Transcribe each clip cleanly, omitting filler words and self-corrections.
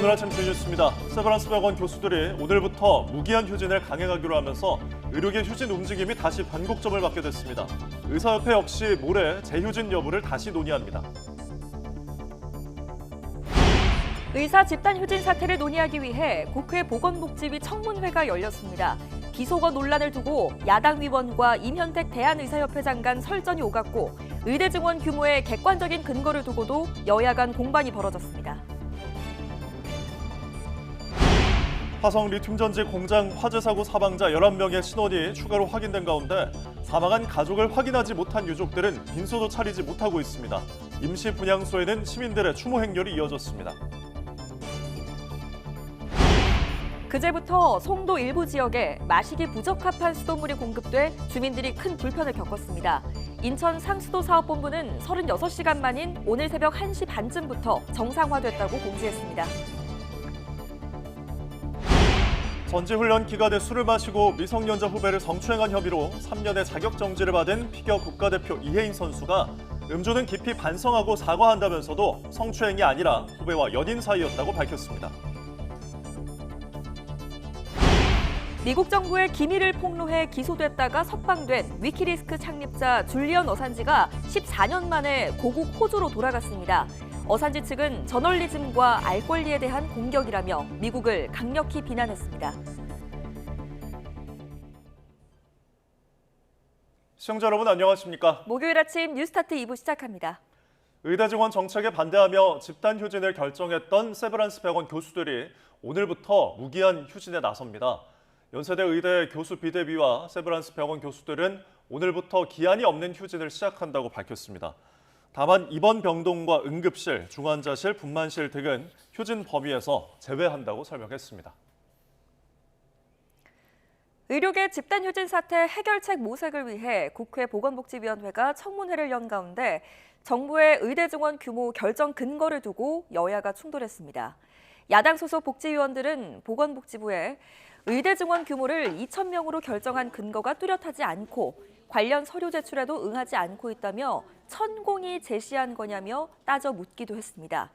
오늘 아침 주뉴스입니다. 세브란스 병원 교수들이 오늘부터 무기한 휴진을 강행하기로 하면서 의료계 휴진 움직임이 다시 변곡점을 맞게 됐습니다. 의사협회 역시 모레 재휴진 여부를 다시 논의합니다. 의사 집단 휴진 사태를 논의하기 위해 국회 보건복지위 청문회가 열렸습니다. 기소건 논란을 두고 야당 위원과 임현택 대한의사협회 장관 설전이 오갔고 의대 증원 규모의 객관적인 근거를 두고도 여야 간 공방이 벌어졌습니다. 화성 리튬전지 공장 화재 사고 사망자 11명의 신원이 추가로 확인된 가운데 사망한 가족을 확인하지 못한 유족들은 빈소도 차리지 못하고 있습니다. 임시 분향소에는 시민들의 추모 행렬이 이어졌습니다. 그제부터 송도 일부 지역에 마시기 부적합한 수돗물이 공급돼 주민들이 큰 불편을 겪었습니다. 인천 상수도 사업본부는 36시간 만인 오늘 새벽 1시 반쯤부터 정상화됐다고 공지했습니다. 전지훈련 기간에 술을 마시고 미성년자 후배를 성추행한 혐의로 3년의 자격정지를 받은 피겨 국가대표 이혜인 선수가 음주는 깊이 반성하고 사과한다면서도 성추행이 아니라 후배와 연인 사이였다고 밝혔습니다. 미국 정부의 기밀을 폭로해 기소됐다가 석방된 위키리스크 창립자 줄리언 어산지가 14년 만에 고국 호주로 돌아갔습니다. 어산지 측은 저널리즘과 알 권리에 대한 공격이라며 미국을 강력히 비난했습니다. 시청자 여러분 안녕하십니까? 목요일 아침 뉴스타트 2부 시작합니다. 의대 증원 정책에 반대하며 집단 휴진을 결정했던 세브란스 병원 교수들이 오늘부터 무기한 휴진에 나섭니다. 연세대 의대 교수 비대위와 세브란스 병원 교수들은 오늘부터 기한이 없는 휴진을 시작한다고 밝혔습니다. 다만 입원 병동과 응급실, 중환자실, 분만실 등은 휴진 범위에서 제외한다고 설명했습니다. 의료계 집단 휴진 사태 해결책 모색을 위해 국회 보건복지위원회가 청문회를 연 가운데 정부의 의대 증원 규모 결정 근거를 두고 여야가 충돌했습니다. 야당 소속 복지위원들은 보건복지부에 의대 증원 규모를 2,000명으로 결정한 근거가 뚜렷하지 않고 관련 서류 제출에도 응하지 않고 있다며 천공이 제시한 거냐며 따져 묻기도 했습니다.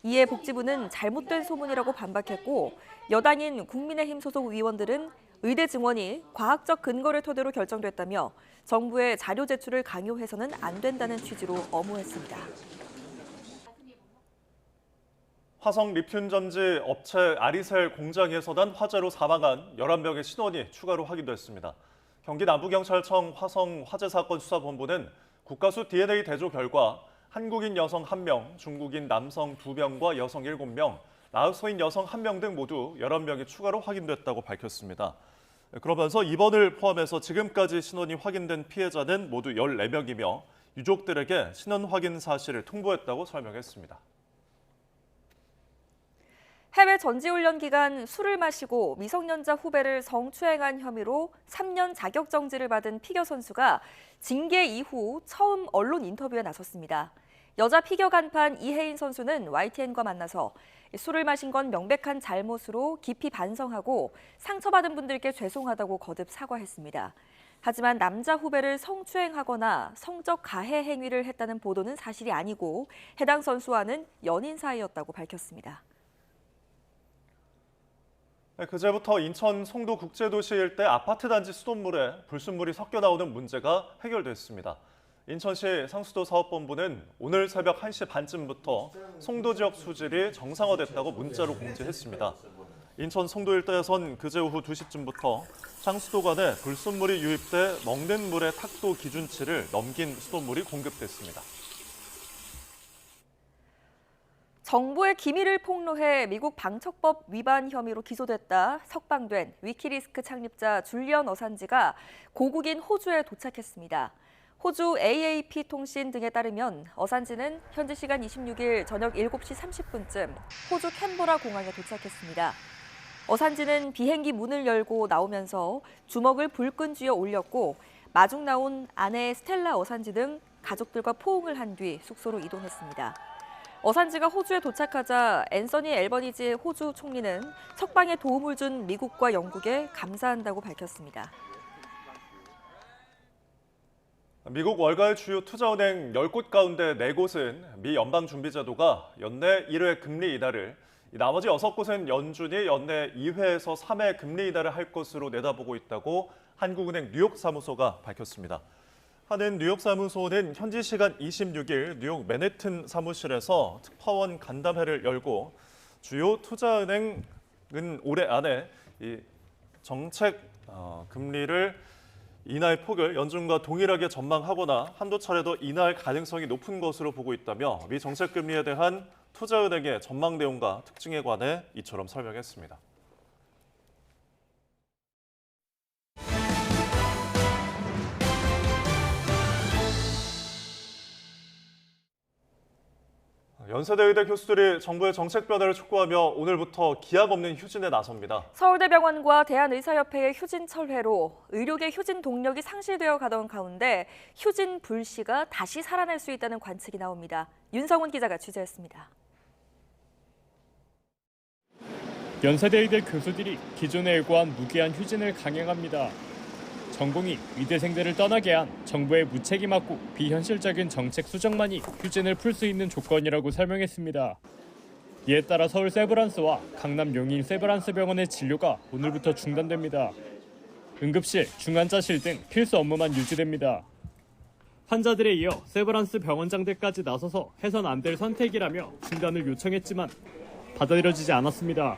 이에 복지부는 잘못된 소문이라고 반박했고 여당인 국민의힘 소속 의원들은 의대 증원이 과학적 근거를 토대로 결정됐다며 정부의 자료 제출을 강요해서는 안 된다는 취지로 엄호했습니다. 화성 리튬전지 업체 아리셀 공장에서 난 화재로 사망한 11명의 신원이 추가로 확인됐습니다. 경기 남부경찰청 화성 화재 사건 수사본부는 국가수 DNA 대조 결과 한국인 여성 1명, 중국인 남성 2명과 여성 7명, 라오스인 여성 1명 등 모두 11명이 추가로 확인됐다고 밝혔습니다. 그러면서 이번을 포함해서 지금까지 신원이 확인된 피해자는 모두 14명이며 유족들에게 신원 확인 사실을 통보했다고 설명했습니다. 해외 전지훈련 기간 술을 마시고 미성년자 후배를 성추행한 혐의로 3년 자격정지를 받은 피겨 선수가 징계 이후 처음 언론 인터뷰에 나섰습니다. 여자 피겨 간판 이혜인 선수는 YTN과 만나서 술을 마신 건 명백한 잘못으로 깊이 반성하고 상처받은 분들께 죄송하다고 거듭 사과했습니다. 하지만 남자 후배를 성추행하거나 성적 가해 행위를 했다는 보도는 사실이 아니고 해당 선수와는 연인 사이였다고 밝혔습니다. 그제부터 인천 송도 국제도시 일대 아파트 단지 수돗물에 불순물이 섞여 나오는 문제가 해결됐습니다. 인천시 상수도 사업본부는 오늘 새벽 1시 반쯤부터 송도 지역 수질이 정상화됐다고 문자로 공지했습니다. 인천 송도 일대에선 그제 오후 2시쯤부터 상수도 간에 불순물이 유입돼 먹는 물의 탁도 기준치를 넘긴 수돗물이 공급됐습니다. 정부의 기밀을 폭로해 미국 방첩법 위반 혐의로 기소됐다 석방된 위키리스크 창립자 줄리언 어산지가 고국인 호주에 도착했습니다. 호주 AAP 통신 등에 따르면 어산지는 현지 시간 26일 저녁 7시 30분쯤 호주 캔버라 공항에 도착했습니다. 어산지는 비행기 문을 열고 나오면서 주먹을 불끈 쥐어 올렸고 마중 나온 아내 스텔라 어산지 등 가족들과 포옹을 한 뒤 숙소로 이동했습니다. 어산지가 호주에 도착하자 앤서니 앨버니지 호주 총리는 석방에 도움을 준 미국과 영국에 감사한다고 밝혔습니다. 미국 월가의 주요 투자은행 10곳 가운데 4곳은 미 연방준비제도가 연내 1회 금리 인하를, 나머지 6곳은 연준이 연내 2회에서 3회 금리 인하를 할 것으로 내다보고 있다고 한국은행 뉴욕 사무소가 밝혔습니다. 한은 뉴욕 사무소는 현지 시간 26일 뉴욕 맨해튼 사무실에서 특파원 간담회를 열고 주요 투자은행은 올해 안에 이 정책 금리를 인하의 폭을 연준과 동일하게 전망하거나 한두 차례 더 인하할 가능성이 높은 것으로 보고 있다며 미 정책 금리에 대한 투자은행의 전망 내용과 특징에 관해 이처럼 설명했습니다. 연세대 의대 교수들이 정부의 정책 변화를 촉구하며 오늘부터 기약 없는 휴진에 나섭니다. 서울대병원과 대한의사협회의 휴진 철회로 의료계 휴진 동력이 상실되어 가던 가운데 휴진 불씨가 다시 살아날 수 있다는 관측이 나옵니다. 윤성훈 기자가 취재했습니다. 연세대 의대 교수들이 기존에 예고한 무기한 휴진을 강행합니다. 전공이 의대생들을 떠나게 한 정부의 무책임하고 비현실적인 정책 수정만이 휴진을 풀 수 있는 조건이라고 설명했습니다. 이에 따라 서울 세브란스와 강남 용인 세브란스 병원의 진료가 오늘부터 중단됩니다. 응급실, 중환자실 등 필수 업무만 유지됩니다. 환자들에 이어 세브란스 병원장들까지 나서서 해선 안 될 선택이라며 중단을 요청했지만 받아들여지지 않았습니다.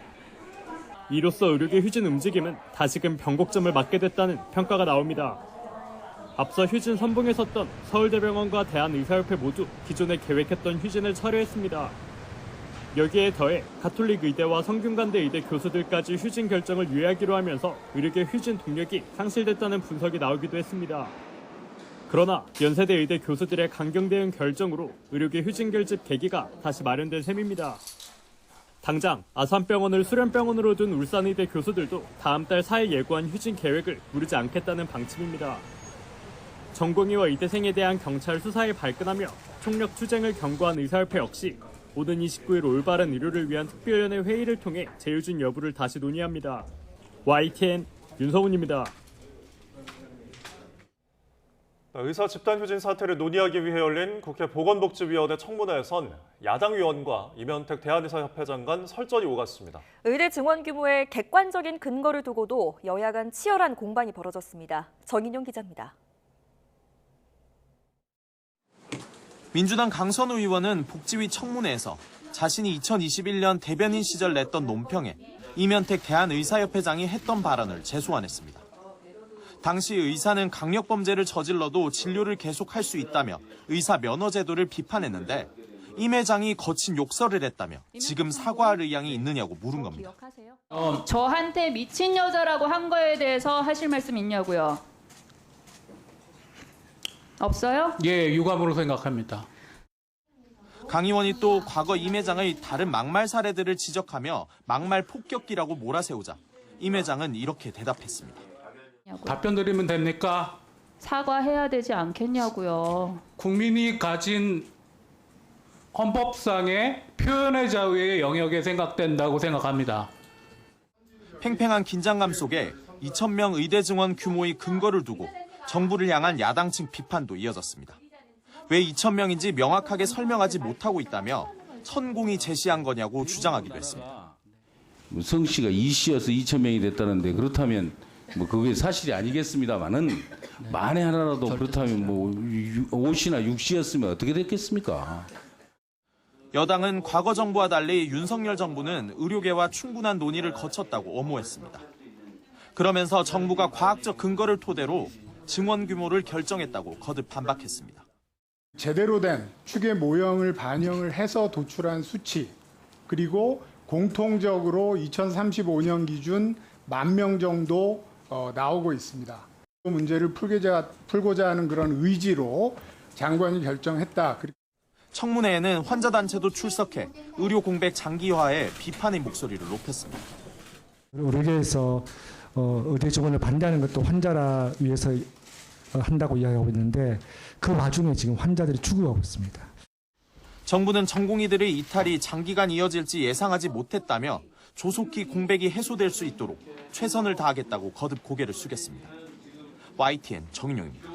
이로써 의료계 휴진 움직임은 다시금 변곡점을 맞게 됐다는 평가가 나옵니다. 앞서 휴진 선봉에 섰던 서울대병원과 대한의사협회 모두 기존에 계획했던 휴진을 철회했습니다. 여기에 더해 가톨릭 의대와 성균관대 의대 교수들까지 휴진 결정을 유예하기로 하면서 의료계 휴진 동력이 상실됐다는 분석이 나오기도 했습니다. 그러나 연세대 의대 교수들의 강경 대응 결정으로 의료계 휴진 결집 계기가 다시 마련된 셈입니다. 당장 아산병원을 수련병원으로 둔 울산의대 교수들도 다음 달 4일 예고한 휴진 계획을 무르지 않겠다는 방침입니다. 전공의와 의대생에 대한 경찰 수사에 발끈하며 총력 투쟁을 경고한 의사협회 역시 오는 29일 올바른 의료를 위한 특별위원회 회의를 통해 재휴진 여부를 다시 논의합니다. YTN 윤성훈입니다. 의사 집단 휴진 사태를 논의하기 위해 열린 국회 보건복지위원회 청문회에선 야당 의원과 이면택 대한의사협회장 간 설전이 오갔습니다. 의대 증원 규모의 객관적인 근거를 두고도 여야 간 치열한 공방이 벌어졌습니다. 정인용 기자입니다. 민주당 강선우 의원은 복지위 청문회에서 자신이 2021년 대변인 시절 냈던 논평에 이면택 대한의사협회장이 했던 발언을 재소환했습니다. 당시 의사는 강력범죄를 저질러도 진료를 계속할 수 있다며 의사 면허 제도를 비판했는데 임 회장이 거친 욕설을 했다며 지금 사과할 의향이 있느냐고 물은 겁니다. 저한테 미친 여자라고 한 거에 대해서 하실 말씀 있냐고요? 없어요? 예, 유감으로 생각합니다. 강 의원이 또 과거 임 회장의 다른 막말 사례들을 지적하며 막말 폭격기라고 몰아세우자 임 회장은 이렇게 대답했습니다. 답변 드리면 됩니까? 사과해야 되지 않겠냐고요. 국민이 가진 헌법상의 표현의 자유의 영역에 생각된다고 생각합니다. 팽팽한 긴장감 속에 2,000명 의대 증원 규모의 근거를 두고 정부를 향한 야당층 비판도 이어졌습니다. 왜 2,000명인지 명확하게 설명하지 못하고 있다며 천공이 제시한 거냐고 주장하기도 했습니다. 성 씨가 이 씨여서 2,000명이 됐다는데 그렇다면 뭐 그게 사실이 아니겠습니다만은 만에 하나라도 그렇다면 뭐 5씨나 6씨였으면 어떻게 됐겠습니까? 여당은 과거 정부와 달리 윤석열 정부는 의료계와 충분한 논의를 거쳤다고 엄호했습니다. 그러면서 정부가 과학적 근거를 토대로 증원 규모를 결정했다고 거듭 반박했습니다. 제대로 된 추계 모형을 반영을 해서 도출한 수치, 그리고 공통적으로 2035년 기준 10,000명 정도 나오고 있습니다. 문제를 풀고자 하는 그런 의지로 장관이 결정했다. 청문회에는 환자단체도 출석해 의료 공백 장기화에 비판의 목소리를 높였습니다. 의료계에서 의대 증원을 반대하는 것도 환자라 위해서 한다고 이야기하고 있는데 그 와중에 지금 환자들이 죽어가고 있습니다. 정부는 전공의들의 이탈이 장기간 이어질지 예상하지 못했다며 조속히 공백이 해소될 수 있도록 최선을 다하겠다고 거듭 고개를 숙였습니다. YTN 정인용입니다.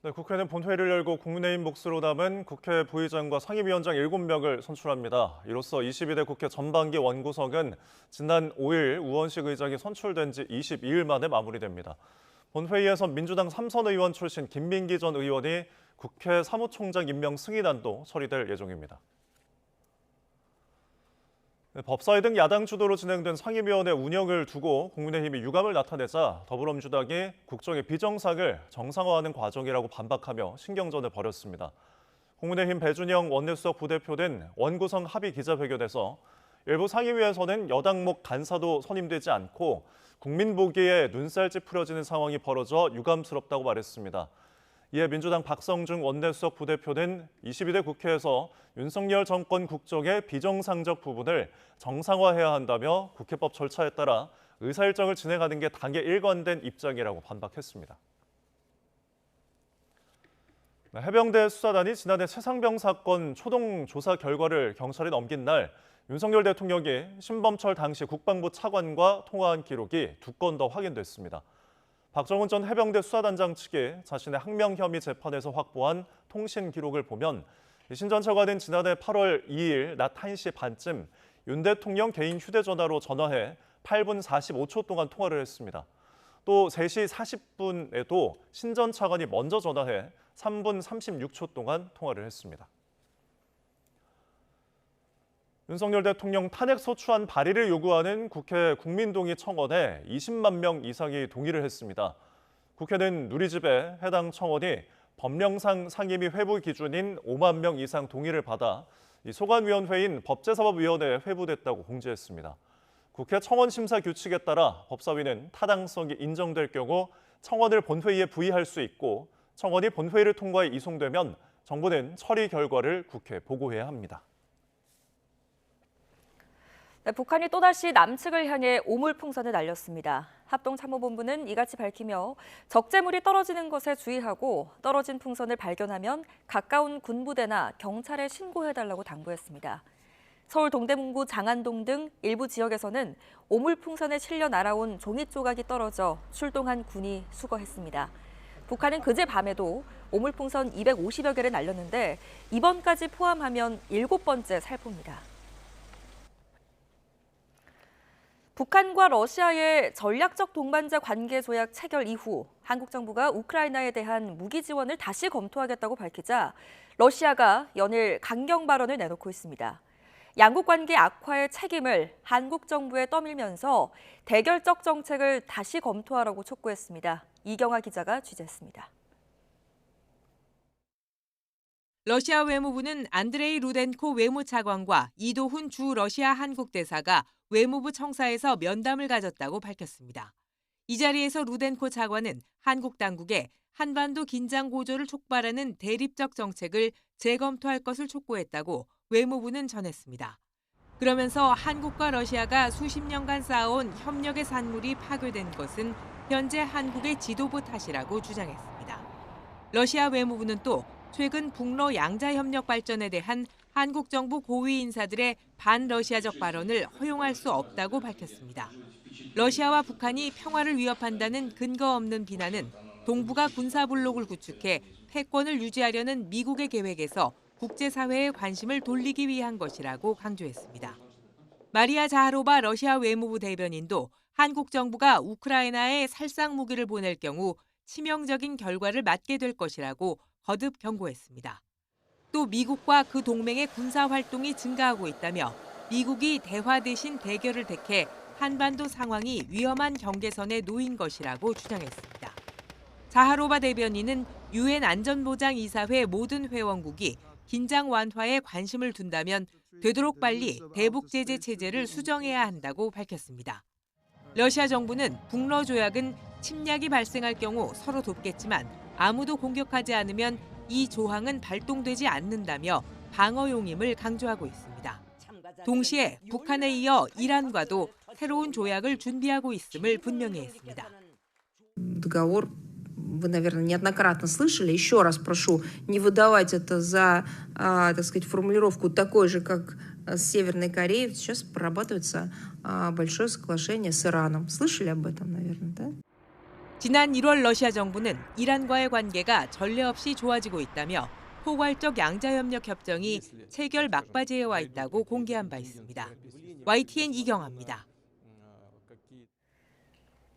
네, 국회는 본회의를 열고 국민의힘 몫으로 남은 국회 부의장과 상임위원장 7명을 선출합니다. 이로써 22대 국회 전반기 원구성은 지난 5일 우원식 의장이 선출된 지 22일 만에 마무리됩니다. 본회의에선 민주당 3선 의원 출신 김민기 전 의원이 국회 사무총장 임명 승인안도 처리될 예정입니다. 법사위 등 야당 주도로 진행된 상임위원회 운영을 두고 국민의힘이 유감을 나타내자 더불어민주당이 국정의 비정상을 정상화하는 과정이라고 반박하며 신경전을 벌였습니다. 국민의힘 배준영 원내수석 부대표 등 원구성 합의 기자회견에서 일부 상임위에서는 여당목 간사도 선임되지 않고 국민 보기에 눈살 찌푸려지는 상황이 벌어져 유감스럽다고 말했습니다. 이에 민주당 박성중 원내수석 부대표는 22대 국회에서 윤석열 정권 국정의 비정상적 부분을 정상화해야 한다며 국회법 절차에 따라 의사일정을 진행하는 게 당의 일관된 입장이라고 반박했습니다. 해병대 수사단이 지난해 최상병 사건 초동 조사 결과를 경찰에 넘긴 날 윤석열 대통령이 신범철 당시 국방부 차관과 통화한 기록이 2건 더 확인됐습니다. 박정훈 전 해병대 수사단장 측이 자신의 항명 혐의 재판에서 확보한 통신 기록을 보면 신 전 차관은 지난해 8월 2일 낮 1시 반쯤 윤 대통령 개인 휴대전화로 전화해 8분 45초 동안 통화를 했습니다. 또 3시 40분에도 신 전 차관이 먼저 전화해 3분 36초 동안 통화를 했습니다. 윤석열 대통령 탄핵 소추안 발의를 요구하는 국회 국민동의 청원에 20만 명 이상이 동의를 했습니다. 국회는 누리집에 해당 청원이 법령상 상임위 회부 기준인 5만 명 이상 동의를 받아 소관위원회인 법제사법위원회에 회부됐다고 공지했습니다. 국회 청원 심사 규칙에 따라 법사위는 타당성이 인정될 경우 청원을 본회의에 부의할 수 있고 청원이 본회의를 통과해 이송되면 정부는 처리 결과를 국회에 보고해야 합니다. 네, 북한이 또다시 남측을 향해 오물풍선을 날렸습니다. 합동참모본부는 이같이 밝히며 적재물이 떨어지는 것에 주의하고 떨어진 풍선을 발견하면 가까운 군부대나 경찰에 신고해달라고 당부했습니다. 서울 동대문구 장안동 등 일부 지역에서는 오물풍선에 실려 날아온 종이 조각이 떨어져 출동한 군이 수거했습니다. 북한은 그제 밤에도 오물풍선 250여 개를 날렸는데 이번까지 포함하면 7번째 살포입니다. 북한과 러시아의 전략적 동반자 관계 조약 체결 이후 한국 정부가 우크라이나에 대한 무기 지원을 다시 검토하겠다고 밝히자 러시아가 연일 강경 발언을 내놓고 있습니다. 양국 관계 악화의 책임을 한국 정부에 떠밀면서 대결적 정책을 다시 검토하라고 촉구했습니다. 이경아 기자가 취재했습니다. 러시아 외무부는 안드레이 루덴코 외무차관과 이도훈 주 러시아 한국 대사가 외무부 청사에서 면담을 가졌다고 밝혔습니다. 이 자리에서 루덴코 차관은 한국 당국에 한반도 긴장 고조를 촉발하는 대립적 정책을 재검토할 것을 촉구했다고 외무부는 전했습니다. 그러면서 한국과 러시아가 수십 년간 쌓아온 협력의 산물이 파괴된 것은 현재 한국의 지도부 탓이라고 주장했습니다. 러시아 외무부는 또 최근 북러 양자협력 발전에 대한 한국 정부 고위 인사들의 반러시아적 발언을 허용할 수 없다고 밝혔습니다. 러시아와 북한이 평화를 위협한다는 근거 없는 비난은 동북아 군사블록을 구축해 패권을 유지하려는 미국의 계획에서 국제사회의 관심을 돌리기 위한 것이라고 강조했습니다. 마리아 자하로바 러시아 외무부 대변인도 한국 정부가 우크라이나에 살상 무기를 보낼 경우 치명적인 결과를 맞게 될 것이라고 거듭 경고했습니다. 또 미국과 그 동맹의 군사 활동이 증가하고 있다며 미국이 대화 대신 대결을 택해 한반도 상황이 위험한 경계선에 놓인 것이라고 주장했습니다. 자하로바 대변인은 유엔 안전보장이사회 모든 회원국이 긴장 완화에 관심을 둔다면 되도록 빨리 대북 제재 체제를 수정해야 한다고 밝혔습니다. 러시아 정부는 북러 조약은 침략이 발생할 경우 서로 돕겠지만 아무도 공격하지 않으면 이 조항은 발동되지 않는다며 방어용임을 강조하고 있습니다. 동시에 북한에 이어 이란과도 새로운 조약을 준비하고 있음을 분명히 했습니다. Договор вы, наверное, неоднократно слышали. Еще раз прошу не выдавать это за, так сказать, формулировку такой же, как с Северной Кореей. Сейчас прорабатывается большое соглашение с Ираном. Слышали об этом, наверное, да? 지난 1월 러시아 정부는 이란과의 관계가 전례 없이 좋아지고 있다며 포괄적 양자협력 협정이 체결 막바지에 와 있다고 공개한 바 있습니다. YTN 이경아입니다.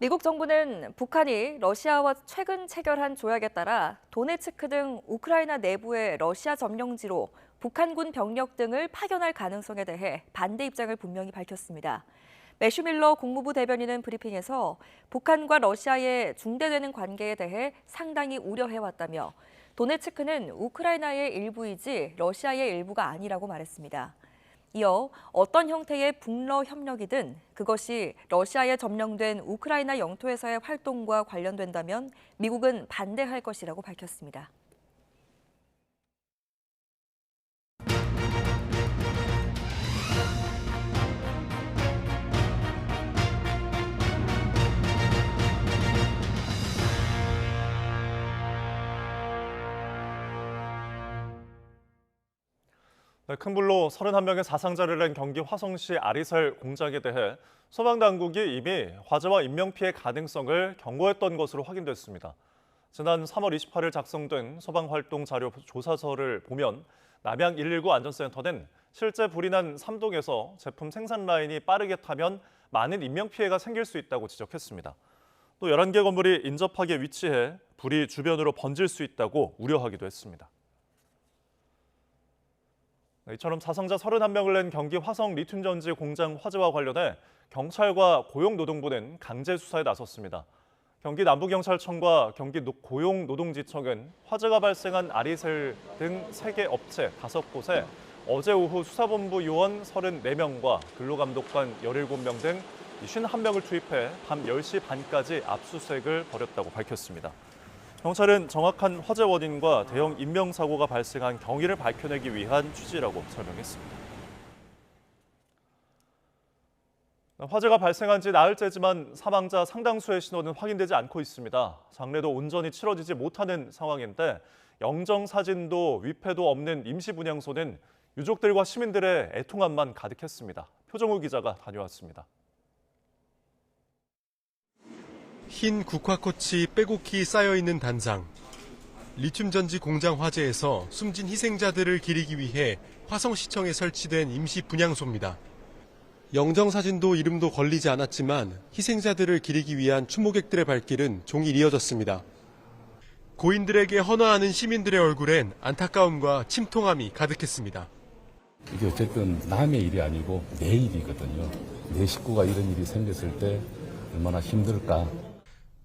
미국 정부는 북한이 러시아와 최근 체결한 조약에 따라 도네츠크 등 우크라이나 내부의 러시아 점령지로 북한군 병력 등을 파견할 가능성에 대해 반대 입장을 분명히 밝혔습니다. 매슈 밀러 국무부 대변인은 브리핑에서 북한과 러시아의 중대되는 관계에 대해 상당히 우려해왔다며 도네츠크는 우크라이나의 일부이지 러시아의 일부가 아니라고 말했습니다. 이어 어떤 형태의 북러 협력이든 그것이 러시아에 점령된 우크라이나 영토에서의 활동과 관련된다면 미국은 반대할 것이라고 밝혔습니다. 네, 큰 불로 31명의 사상자를 낸 경기 화성시 아리셀 공장에 대해 소방당국이 이미 화재와 인명피해 가능성을 경고했던 것으로 확인됐습니다. 지난 3월 28일 작성된 소방활동 자료 조사서를 보면 남양 119 안전센터는 실제 불이 난 3동에서 제품 생산 라인이 빠르게 타면 많은 인명피해가 생길 수 있다고 지적했습니다. 또 11개 건물이 인접하게 위치해 불이 주변으로 번질 수 있다고 우려하기도 했습니다. 이처럼 사상자 31명을 낸 경기 화성 리튬전지 공장 화재와 관련해 경찰과 고용노동부는 강제 수사에 나섰습니다. 경기 남부경찰청과 경기 고용노동지청은 화재가 발생한 아리셀 등 3개 업체 5곳에 어제 오후 수사본부 요원 34명과 근로감독관 17명 등 51명을 투입해 밤 10시 반까지 압수수색을 벌였다고 밝혔습니다. 경찰은 정확한 화재 원인과 대형 인명사고가 발생한 경위를 밝혀내기 위한 취지라고 설명했습니다. 화재가 발생한 지 나흘째지만 사망자 상당수의 신원은 확인되지 않고 있습니다. 장례도 온전히 치러지지 못하는 상황인데 영정사진도 위패도 없는 임시분향소는 유족들과 시민들의 애통함만 가득했습니다. 표정우 기자가 다녀왔습니다. 흰 국화꽃이 빼곡히 쌓여있는 단상. 리튬전지 공장 화재에서 숨진 희생자들을 기리기 위해 화성시청에 설치된 임시 분향소입니다. 영정사진도 이름도 걸리지 않았지만 희생자들을 기리기 위한 추모객들의 발길은 종일 이어졌습니다. 고인들에게 헌화하는 시민들의 얼굴엔 안타까움과 침통함이 가득했습니다. 이게 어쨌든 남의 일이 아니고 내 일이거든요. 내 식구가 이런 일이 생겼을 때 얼마나 힘들까.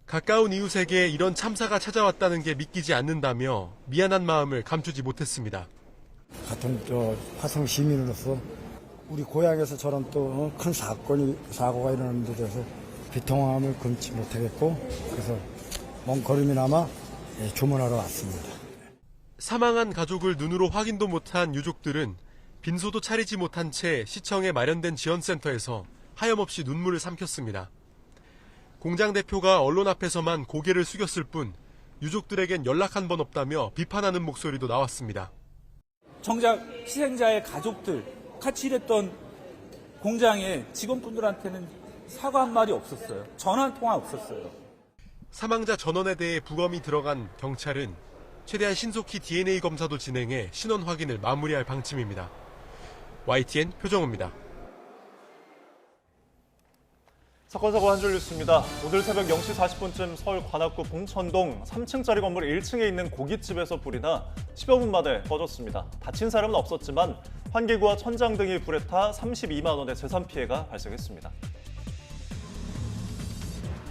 가까운 이웃에게 이런 참사가 찾아왔다는 게 믿기지 않는다며 미안한 마음을 감추지 못했습니다. 같은 화성 시민으로서 우리 고향에서 저런 또 큰 사고가 일어나는 데 대해서 비통함을 금치 못하겠고 그래서 먼 걸음이나마 조문하러 왔습니다. 사망한 가족을 눈으로 확인도 못한 유족들은 빈소도 차리지 못한 채 시청에 마련된 지원센터에서 하염없이 눈물을 삼켰습니다. 공장 대표가 언론 앞에서만 고개를 숙였을 뿐 유족들에겐 연락 한 번 없다며 비판하는 목소리도 나왔습니다. 정작 희생자의 가족들, 같이 일했던 공장의 직원분들한테는 사과 한 마디 없었어요. 전화 한 통화 없었어요. 사망자 전원에 대해 부검이 들어간 경찰은 최대한 신속히 DNA 검사도 진행해 신원 확인을 마무리할 방침입니다. YTN 표정우입니다. 사건 사고 한 줄 뉴스입니다. 오늘 새벽 0시 40분쯤 서울 관악구 봉천동 3층짜리 건물 1층에 있는 고깃집에서 불이 나 10여 분 만에 꺼졌습니다. 다친 사람은 없었지만 환기구와 천장 등이 불에 타 32만 원의 재산 피해가 발생했습니다.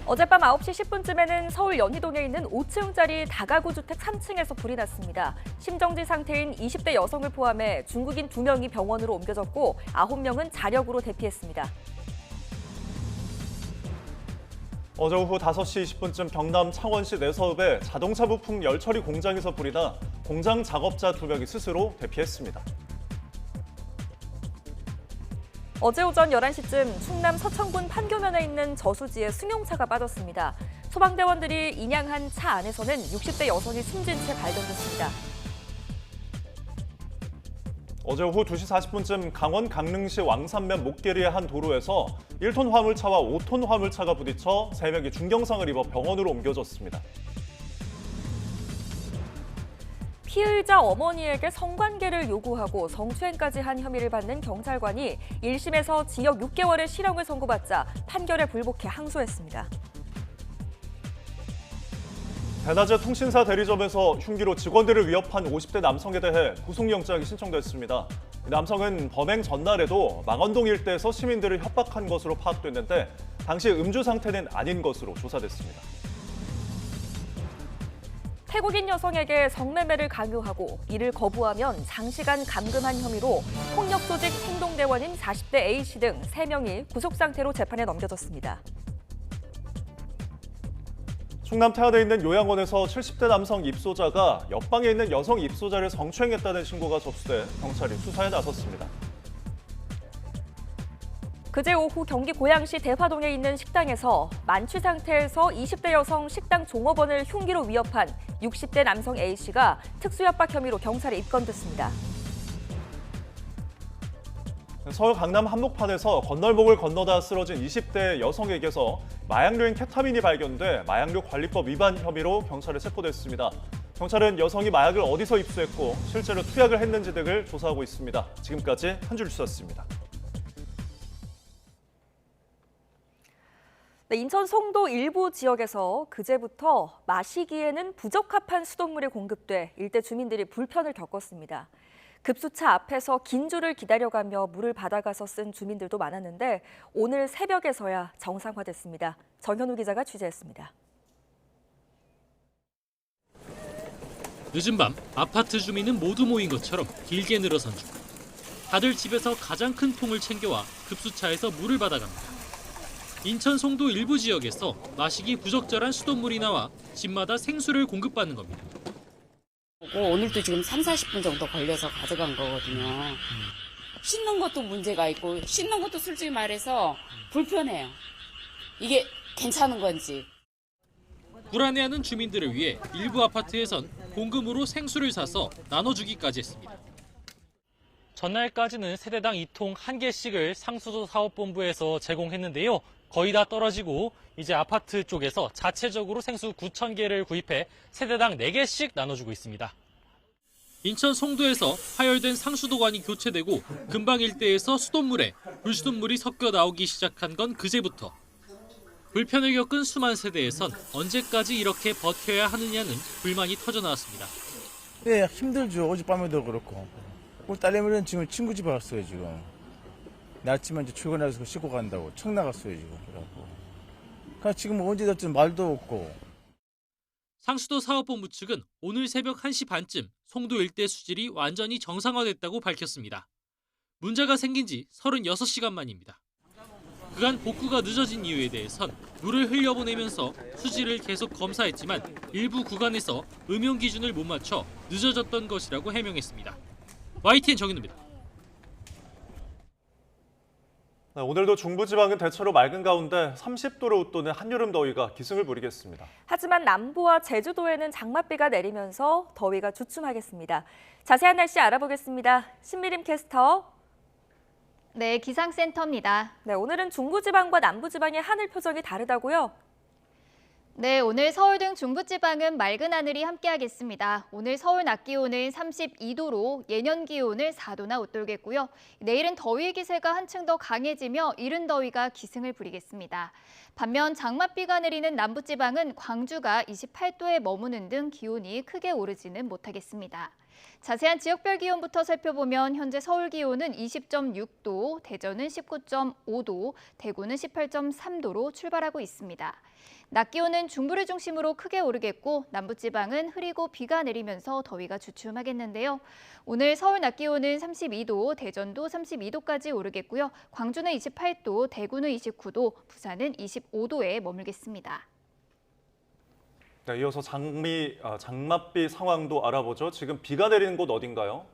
어젯밤 9시 10분쯤에는 서울 연희동에 있는 5층짜리 다가구 주택 3층에서 불이 났습니다. 심정지 상태인 20대 여성을 포함해 중국인 2명이 병원으로 옮겨졌고 9명은 자력으로 대피했습니다. 어제 오후 5시 20분쯤 경남 창원시 내서읍의 자동차 부품 열처리 공장에서 불이 나 공장 작업자 2명이 스스로 대피했습니다. 어제 오전 11시쯤 충남 서천군 판교면에 있는 저수지에 승용차가 빠졌습니다. 소방대원들이 인양한 차 안에서는 60대 여성이 숨진 채 발견됐습니다. 어제 오후 2시 40분쯤 강원 강릉시 왕산면 목계리의 한 도로에서 1톤 화물차와 5톤 화물차가 부딪혀 3명이 중경상을 입어 병원으로 옮겨졌습니다. 피의자 어머니에게 성관계를 요구하고 성추행까지 한 혐의를 받는 경찰관이 1심에서 징역 6개월의 실형을 선고받자 판결에 불복해 항소했습니다. 대낮에 통신사 대리점에서 흉기로 직원들을 위협한 50대 남성에 대해 구속영장이 신청됐습니다. 남성은 범행 전날에도 망원동 일대에서 시민들을 협박한 것으로 파악됐는데 당시 음주 상태는 아닌 것으로 조사됐습니다. 태국인 여성에게 성매매를 강요하고 이를 거부하면 장시간 감금한 혐의로 폭력 조직 행동대원인 40대 A씨 등 3명이 구속 상태로 재판에 넘겨졌습니다. 충남 태안에 있는 요양원에서 70대 남성 입소자가 옆방에 있는 여성 입소자를 성추행했다는 신고가 접수돼 경찰이 수사에 나섰습니다. 그제 오후 경기 고양시 대화동에 있는 식당에서 만취 상태에서 20대 여성 식당 종업원을 흉기로 위협한 60대 남성 A씨가 특수협박 혐의로 경찰에 입건됐습니다. 서울 강남 한복판에서 건널목을 건너다 쓰러진 20대 여성에게서 마약류인 케타민이 발견돼 마약류 관리법 위반 혐의로 경찰에 체포됐습니다. 경찰은 여성이 마약을 어디서 입수했고 실제로 투약을 했는지 등을 조사하고 있습니다. 지금까지 한 줄 뉴스였습니다. 인천 송도 일부 지역에서 그제부터 마시기에는 부적합한 수돗물이 공급돼 일대 주민들이 불편을 겪었습니다. 급수차 앞에서 긴 줄을 기다려가며 물을 받아가서 쓴 주민들도 많았는데 오늘 새벽에서야 정상화됐습니다. 정현우 기자가 취재했습니다. 늦은 밤 아파트 주민은 모두 모인 것처럼 길게 늘어선 중. 다들 집에서 가장 큰 통을 챙겨와 급수차에서 물을 받아갑니다. 인천 송도 일부 지역에서 마시기 부적절한 수돗물이 나와 집마다 생수를 공급받는 겁니다. 오늘도 지금 30-40분 정도 걸려서 가져간 거거든요. 씻는 것도 문제가 있고 씻는 것도 솔직히 말해서 불편해요. 이게 괜찮은 건지. 불안해하는 주민들을 위해 일부 아파트에선 공금으로 생수를 사서 나눠주기까지 했습니다. 전날까지는 세대당 2통 1개씩을 상수도 사업본부에서 제공했는데요. 거의 다 떨어지고 이제 아파트 쪽에서 자체적으로 생수 9,000개를 구입해 세대당 4개씩 나눠주고 있습니다. 인천 송도에서 파열된 상수도관이 교체되고 근방 일대에서 수돗물에 불수돗물이 섞여 나오기 시작한 건 그제부터. 불편을 겪은 수만 세대에선 언제까지 이렇게 버텨야 하느냐는 불만이 터져나왔습니다. 네, 힘들죠. 어젯밤에도 그렇고. 우리 딸내미는 지금 친구 집에 갔어요, 지금. 아침에 이제 출근해서 씻고 간다고 청 나갔어요, 지금. 그래갖고. 그러니까 지금 언제 됐든 말도 없고. 상수도 사업본부 측은 오늘 새벽 1시 반쯤 송도 일대 수질이 완전히 정상화됐다고 밝혔습니다. 문제가 생긴 지 36시간 만입니다. 그간 복구가 늦어진 이유에 대해선 물을 흘려보내면서 수질을 계속 검사했지만 일부 구간에서 음용 기준을 못 맞춰 늦어졌던 것이라고 해명했습니다. YTN 정인우입니다. 네, 오늘도 중부지방은 대체로 맑은 가운데 30도를 웃도는 한여름 더위가 기승을 부리겠습니다. 하지만 남부와 제주도에는 장맛비가 내리면서 더위가 주춤하겠습니다. 자세한 날씨 알아보겠습니다. 신미림 캐스터. 네, 기상센터입니다. 네, 오늘은 중부지방과 남부지방의 하늘 표정이 다르다고요? 네, 오늘 서울 등 중부지방은 맑은 하늘이 함께하겠습니다. 오늘 서울 낮 기온은 32도로 예년 기온을 4도나 웃돌겠고요. 내일은 더위의 기세가 한층 더 강해지며 이른 더위가 기승을 부리겠습니다. 반면 장맛비가 내리는 남부지방은 광주가 28도에 머무는 등 기온이 크게 오르지는 못하겠습니다. 자세한 지역별 기온부터 살펴보면 현재 서울 기온은 20.6도, 대전은 19.5도, 대구는 18.3도로 출발하고 있습니다. 낮 기온은 중부를 중심으로 크게 오르겠고 남부지방은 흐리고 비가 내리면서 더위가 주춤하겠는데요. 오늘 서울 낮 기온은 32도, 대전도 32도까지 오르겠고요. 광주는 28도, 대구는 29도, 부산은 25도에 머물겠습니다. 네, 이어서 장맛비 상황도 알아보죠. 지금 비가 내리는 곳 어딘가요?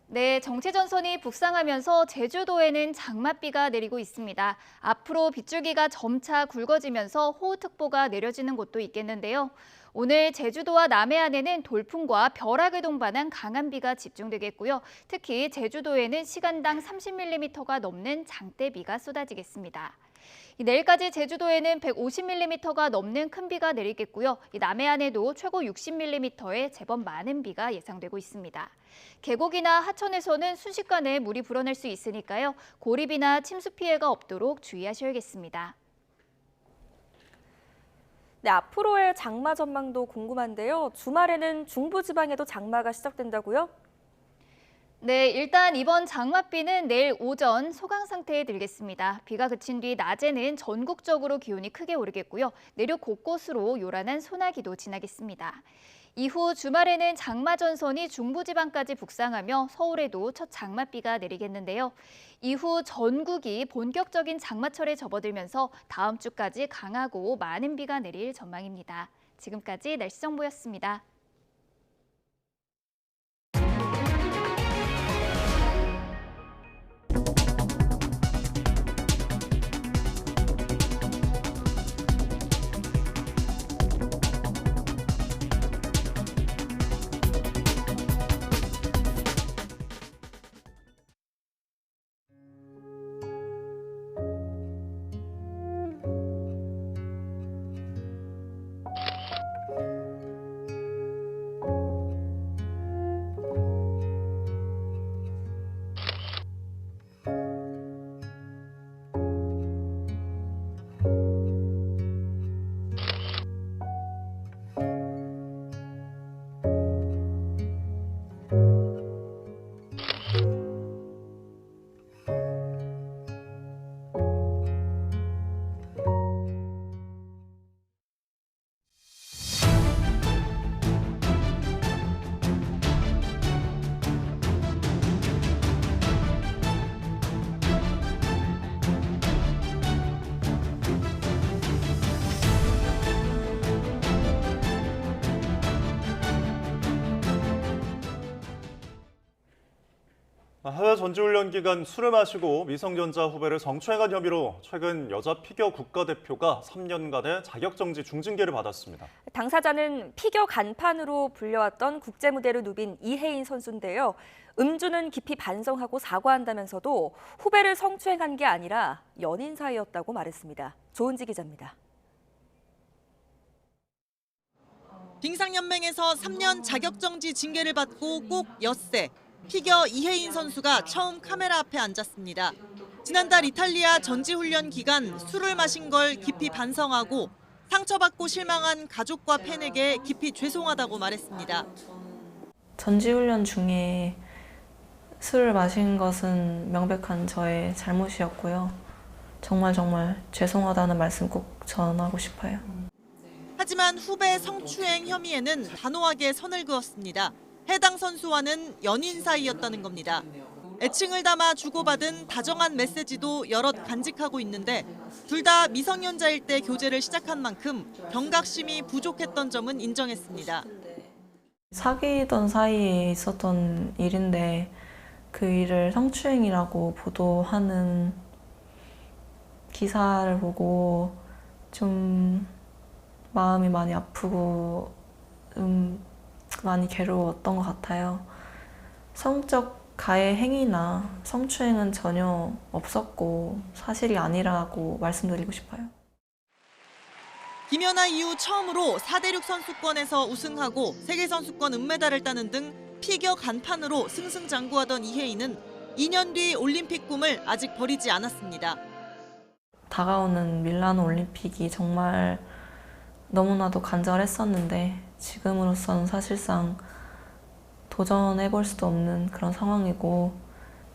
네, 정체전선이 북상하면서 제주도에는 장맛비가 내리고 있습니다. 앞으로 빗줄기가 점차 굵어지면서 호우특보가 내려지는 곳도 있겠는데요. 오늘 제주도와 남해안에는 돌풍과 벼락을 동반한 강한 비가 집중되겠고요. 특히 제주도에는 시간당 30mm가 넘는 장대비가 쏟아지겠습니다. 내일까지 제주도에는 150mm가 넘는 큰 비가 내리겠고요. 남해안에도 최고 60mm의 제법 많은 비가 예상되고 있습니다. 계곡이나 하천에서는 순식간에 물이 불어날 수 있으니까요. 고립이나 침수 피해가 없도록 주의하셔야겠습니다. 네, 앞으로의 장마 전망도 궁금한데요. 주말에는 중부지방에도 장마가 시작된다고요? 네, 일단 이번 장맛비는 내일 오전 소강 상태에 들겠습니다. 비가 그친 뒤 낮에는 전국적으로 기온이 크게 오르겠고요. 내륙 곳곳으로 요란한 소나기도 지나겠습니다. 이후 주말에는 장마 전선이 중부지방까지 북상하며 서울에도 첫 장맛비가 내리겠는데요. 이후 전국이 본격적인 장마철에 접어들면서 다음 주까지 강하고 많은 비가 내릴 전망입니다. 지금까지 날씨 정보였습니다. 해외 전지훈련 기간 술을 마시고 미성년자 후배를 성추행한 혐의로 최근 여자 피겨 국가대표가 3년간의 자격정지 중징계를 받았습니다. 당사자는 피겨 간판으로 불려왔던 국제무대를 누빈 이혜인 선수인데요. 음주는 깊이 반성하고 사과한다면서도 후배를 성추행한 게 아니라 연인 사이였다고 말했습니다. 조은지 기자입니다. 빙상연맹에서 3년 자격정지 징계를 받고 꼭 엿새 피겨 이혜인 선수가 처음 카메라 앞에 앉았습니다. 지난달 이탈리아 전지훈련 기간 술을 마신 걸 깊이 반성하고 상처받고 실망한 가족과 팬에게 깊이 죄송하다고 말했습니다. 전지훈련 중에 술을 마신 것은 명백한 저의 잘못이었고요. 정말 죄송하다는 말씀 꼭 전하고 싶어요. 하지만 후배 성추행 혐의에는 단호하게 선을 그었습니다. 해당 선수와는 연인 사이였다는 겁니다. 애칭을 담아 주고받은 다정한 메시지도 여럿 간직하고 있는데 둘 다 미성년자일 때 교제를 시작한 만큼 경각심이 부족했던 점은 인정했습니다. 사귀던 사이에 있었던 일인데 그 일을 성추행이라고 보도하는 기사를 보고 좀 마음이 많이 아프고 많이 괴로웠던 것 같아요. 성적 가해 행위나 성추행은 전혀 없었고 사실이 아니라고 말씀드리고 싶어요. 김연아 이후 처음으로 4대륙 선수권에서 우승하고 세계선수권 은메달을 따는 등 피겨 간판으로 승승장구하던 이혜인은 2년 뒤 올림픽 꿈을 아직 버리지 않았습니다. 다가오는 밀라노 올림픽이 정말 너무나도 간절했었는데 지금으로서는 사실상 도전해볼 수도 없는 그런 상황이고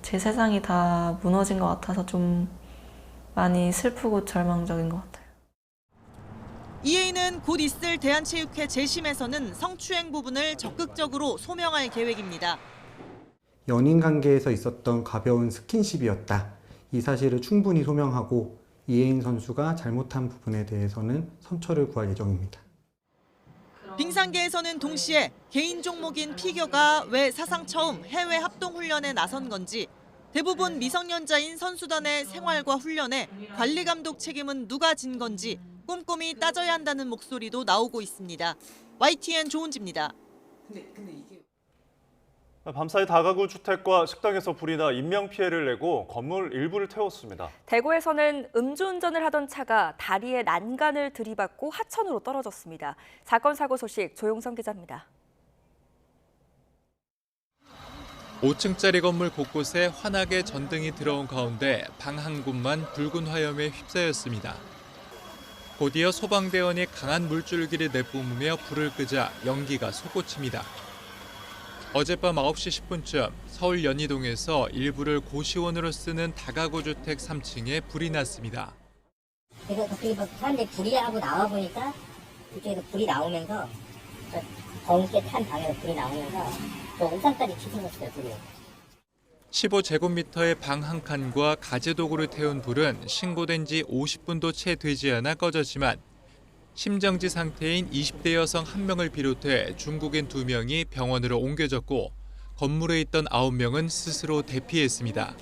제 세상이 다 무너진 것 같아서 좀 많이 슬프고 절망적인 것 같아요. 이혜인은 곧 있을 대한체육회 재심에서는 성추행 부분을 적극적으로 소명할 계획입니다. 연인 관계에서 있었던 가벼운 스킨십이었다. 이 사실을 충분히 소명하고 이혜인 선수가 잘못한 부분에 대해서는 선처를 구할 예정입니다. 빙상계에서는 동시에 개인 종목인 피겨가 왜 사상 처음 해외 합동훈련에 나선 건지, 대부분 미성년자인 선수단의 생활과 훈련에 관리 감독 책임은 누가 진 건지 꼼꼼히 따져야 한다는 목소리도 나오고 있습니다. YTN 조은지입니다. 밤사이 다가구 주택과 식당에서 불이 나 인명피해를 내고 건물 일부를 태웠습니다. 대구에서는 음주운전을 하던 차가 다리에 난간을 들이받고 하천으로 떨어졌습니다. 사건 사고 소식 조용성 기자입니다. 5층짜리 건물 곳곳에 환하게 전등이 들어온 가운데 방 한 곳만 붉은 화염에 휩싸였습니다. 곧이어 소방대원이 강한 물줄기를 내뿜으며 불을 끄자 연기가 솟구칩니다. 어젯밤 9시 10분쯤 서울 연희동에서 일부를 고시원으로 쓰는 다가구 주택 3층에 불이 났습니다. 그래서 갑자기 사람들이 불이 하고 나와 보니까 그쪽에서 불이 나오면서 검게 탄 방에서 불이 나오면서 저 옥상까지 치솟았어요, 불이. 15제곱미터의 방 한 칸과 가재도구를 태운 불은 신고된 지 50분도 채 되지 않아 꺼졌지만 심정지 상태인 20대 여성 1명을 비롯해 중국인 2명이 병원으로 옮겨졌고 건물에 있던 9명은 스스로 대피했습니다.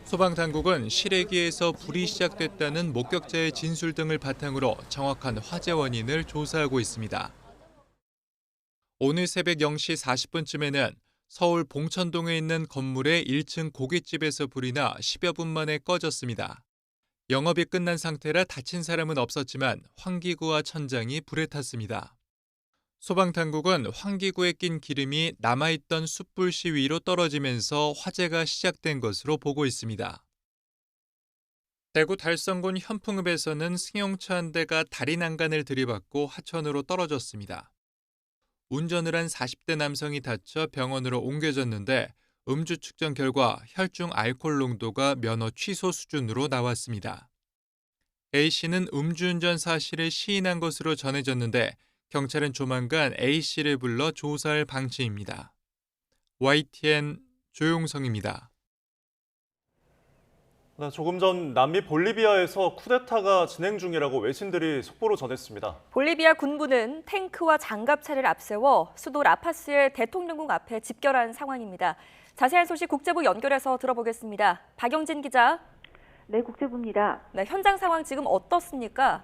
소방당국은 실외기에서 불이 시작됐다는 목격자의 진술 등을 바탕으로 정확한 화재 원인을 조사하고 있습니다. 오늘 새벽 0시 40분쯤에는 서울 봉천동에 있는 건물의 1층 고깃집에서 불이 나 10여 분 만에 꺼졌습니다. 영업이 끝난 상태라 다친 사람은 없었지만 환기구와 천장이 불에 탔습니다. 소방당국은 환기구에 낀 기름이 남아있던 숯불씨 위로 떨어지면서 화재가 시작된 것으로 보고 있습니다. 대구 달성군 현풍읍에서는 승용차 한 대가 다리 난간을 들이받고 하천으로 떨어졌습니다. 운전을 한 40대 남성이 다쳐 병원으로 옮겨졌는데 음주 측정 결과 혈중 알코올 농도가 면허 취소 수준으로 나왔습니다. A씨는 음주운전 사실을 시인한 것으로 전해졌는데 경찰은 조만간 A씨를 불러 조사할 방침입니다. YTN 조용성입니다. 조금 전 남미 볼리비아에서 쿠데타가 진행 중이라고 외신들이 속보로 전했습니다. 볼리비아 군부는 탱크와 장갑차를 앞세워 수도 라파스의 대통령궁 앞에 집결한 상황입니다. 자세한 소식 국제부 연결해서 들어보겠습니다. 박영진 기자. 네, 국제부입니다. 네, 현장 상황 지금 어떻습니까?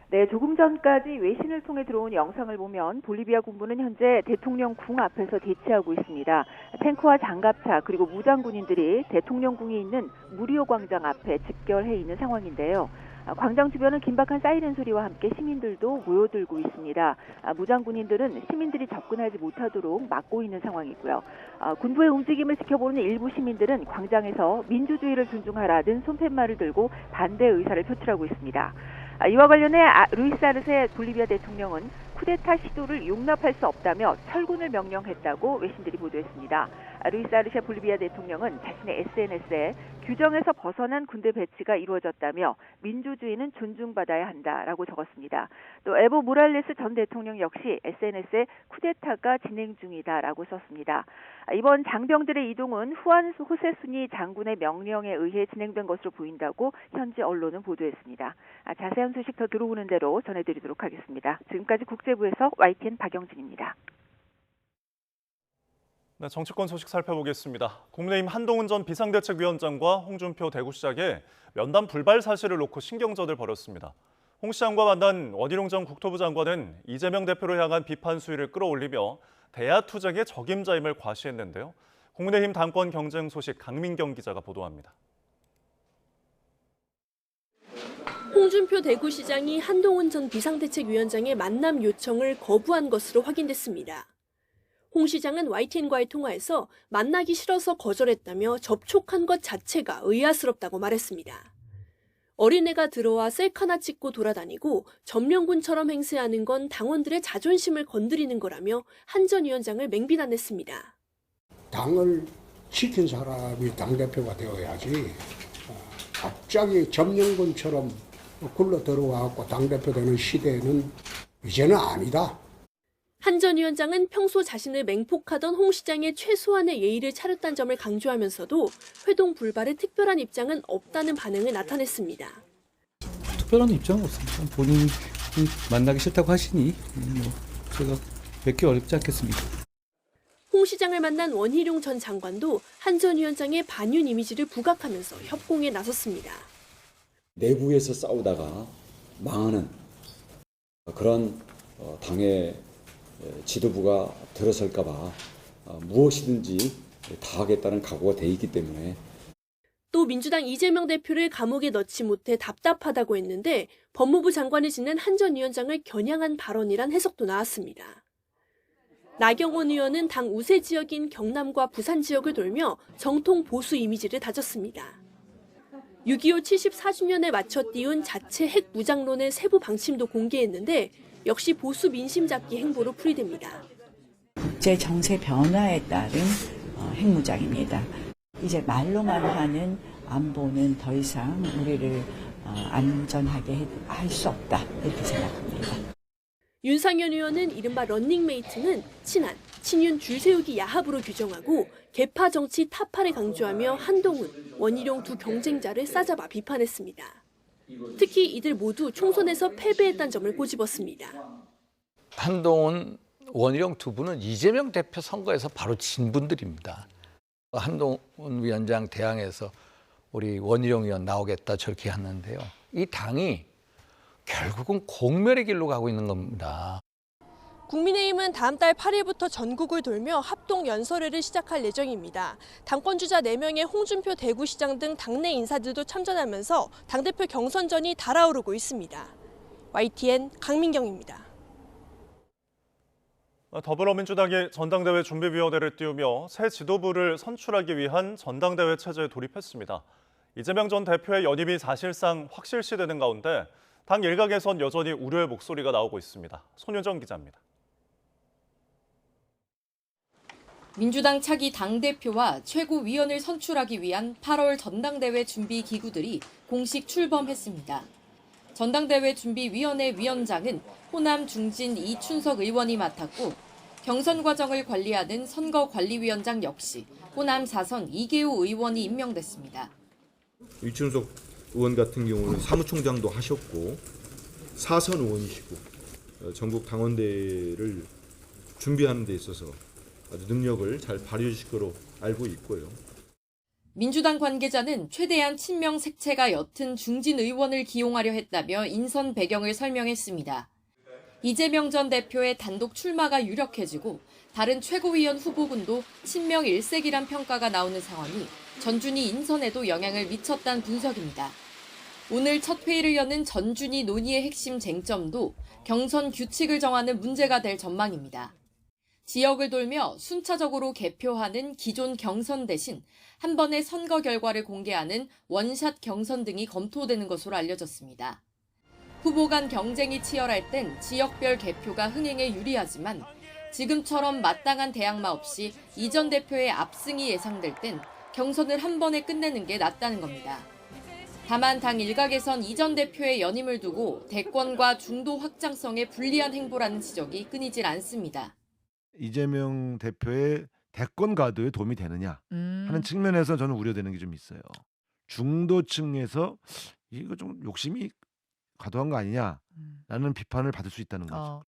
네, 조금 전까지 외신을 통해 들어온 영상을 보면 볼리비아 군부는 현재 대통령 궁 앞에서 대치하고 있습니다. 탱크와 장갑차 그리고 무장군인들이 대통령궁이 있는 무리오 광장 앞에 집결해 있는 상황인데요. 광장 주변은 긴박한 사이렌 소리와 함께 시민들도 모여들고 있습니다. 무장군인들은 시민들이 접근하지 못하도록 막고 있는 상황이고요. 군부의 움직임을 지켜보는 일부 시민들은 광장에서 민주주의를 존중하라는 손팻말을 들고 반대 의사를 표출하고 있습니다. 이와 관련해 루이스 아르세 볼리비아 대통령은 쿠데타 시도를 용납할 수 없다며 철군을 명령했다고 외신들이 보도했습니다. 루이스 아르세 볼리비아 대통령은 자신의 SNS에 규정에서 벗어난 군대 배치가 이루어졌다며 민주주의는 존중받아야 한다라고 적었습니다. 또 에보 모랄레스 전 대통령 역시 SNS에 쿠데타가 진행 중이다라고 썼습니다. 이번 장병들의 이동은 후안 호세순이 장군의 명령에 의해 진행된 것으로 보인다고 현지 언론은 보도했습니다. 자세한 소식 더 들어오는 대로 전해드리도록 하겠습니다. 지금까지 국제부에서 YTN 박영진입니다. 네, 정치권 소식 살펴보겠습니다. 국민의힘 한동훈 전 비상대책위원장과 홍준표 대구시장의 면담 불발 사실을 놓고 신경전을 벌였습니다. 홍 시장과 만난 원희룡 전 국토부 장관은 이재명 대표를 향한 비판 수위를 끌어올리며 대야 투쟁의 적임자임을 과시했는데요. 국민의힘 당권 경쟁 소식 강민경 기자가 보도합니다. 홍준표 대구시장이 한동훈 전 비상대책위원장의 만남 요청을 거부한 것으로 확인됐습니다. 홍 시장은 YTN과의 통화에서 만나기 싫어서 거절했다며 접촉한 것 자체가 의아스럽다고 말했습니다. 어린애가 들어와 셀카나 찍고 돌아다니고 점령군처럼 행세하는 건 당원들의 자존심을 건드리는 거라며 한 전 위원장을 맹비난했습니다. 당을 지킨 사람이 당대표가 되어야지 갑자기 점령군처럼 굴러 들어와서 당대표 되는 시대는 이제는 아니다. 한 전 위원장은 평소 자신을 맹폭하던 홍 시장의 최소한의 예의를 차렸다는 점을 강조하면서도 회동 불발에 특별한 입장은 없다는 반응을 나타냈습니다. 특별한 입장은 없습니다. 본인이 만나기 싫다고 하시니 제가 뵙기 어렵지 않겠습니다. 홍 시장을 만난 원희룡 전 장관도 한 전 위원장의 반윤 이미지를 부각하면서 협공에 나섰습니다. 내부에서 싸우다가 망하는 그런 당의 지도부가 들어설까 봐 무엇이든지 다 하겠다는 각오가 돼 있기 때문에. 또 민주당 이재명 대표를 감옥에 넣지 못해 답답하다고 했는데 법무부 장관을 지낸 한 전 위원장을 겨냥한 발언이란 해석도 나왔습니다. 나경원 의원은 당 우세 지역인 경남과 부산 지역을 돌며 정통 보수 이미지를 다졌습니다. 6.25 74주년에 맞춰 띄운 자체 핵 무장론의 세부 방침도 공개했는데 역시 보수 민심 잡기 행보로 풀이됩니다. 국제 정세 변화에 따른 핵무장입니다. 이제 말로만 하는 안보는 더 이상 우리를 안전하게 할 수 없다 이렇게 생각합니다. 윤상현 의원은 이른바 런닝메이트는 친한, 친윤 줄세우기 야합으로 규정하고 개파 정치 타파를 강조하며 한동훈, 원희룡 두 경쟁자를 싸잡아 비판했습니다. 특히 이들 모두 총선에서 패배했다는 점을 꼬집었습니다. 한동훈, 원희룡 두 분은 이재명 대표 선거에서 바로 진 분들입니다. 한동훈 위원장 대항해서 우리 원희룡 의원 나오겠다 저렇게 했는데요. 이 당이 결국은 공멸의 길로 가고 있는 겁니다. 국민의힘은 다음 달 8일부터 전국을 돌며 합동 연설회를 시작할 예정입니다. 당권주자 4명의 홍준표 대구시장 등 당내 인사들도 참전하면서 당대표 경선전이 달아오르고 있습니다. YTN 강민경입니다. 더불어민주당이 전당대회 준비위원회를 띄우며 새 지도부를 선출하기 위한 전당대회 체제에 돌입했습니다. 이재명 전 대표의 연임이 사실상 확실시되는 가운데 당 일각에선 여전히 우려의 목소리가 나오고 있습니다. 손효정 기자입니다. 민주당 차기 당대표와 최고위원을 선출하기 위한 8월 전당대회 준비 기구들이 공식 출범했습니다. 전당대회 준비위원회 위원장은 호남 중진 이춘석 의원이 맡았고 경선 과정을 관리하는 선거관리위원장 역시 호남 4선 이계호 의원이 임명됐습니다. 이춘석 의원 같은 경우는 사무총장도 하셨고 4선 의원이시고 전국 당원대를 준비하는 데 있어서 아주 능력을 잘 발휘해 주실 거로 알고 있고요. 민주당 관계자는 최대한 친명 색채가 옅은 중진 의원을 기용하려 했다며 인선 배경을 설명했습니다. 이재명 전 대표의 단독 출마가 유력해지고 다른 최고위원 후보군도 친명 일색이란 평가가 나오는 상황이 전준희 인선에도 영향을 미쳤다는 분석입니다. 오늘 첫 회의를 여는 전준희 논의의 핵심 쟁점도 경선 규칙을 정하는 문제가 될 전망입니다. 지역을 돌며 순차적으로 개표하는 기존 경선 대신 한 번의 선거 결과를 공개하는 원샷 경선 등이 검토되는 것으로 알려졌습니다. 후보 간 경쟁이 치열할 땐 지역별 개표가 흥행에 유리하지만 지금처럼 마땅한 대항마 없이 이 전 대표의 압승이 예상될 땐 경선을 한 번에 끝내는 게 낫다는 겁니다. 다만 당 일각에선 이 전 대표의 연임을 두고 대권과 중도 확장성에 불리한 행보라는 지적이 끊이질 않습니다. 이재명 대표의 대권 가도에 도움이 되느냐 하는 측면에서 저는 우려되는 게 좀 있어요. 중도층에서 이거 좀 욕심이 과도한 거 아니냐라는 비판을 받을 수 있다는 거죠.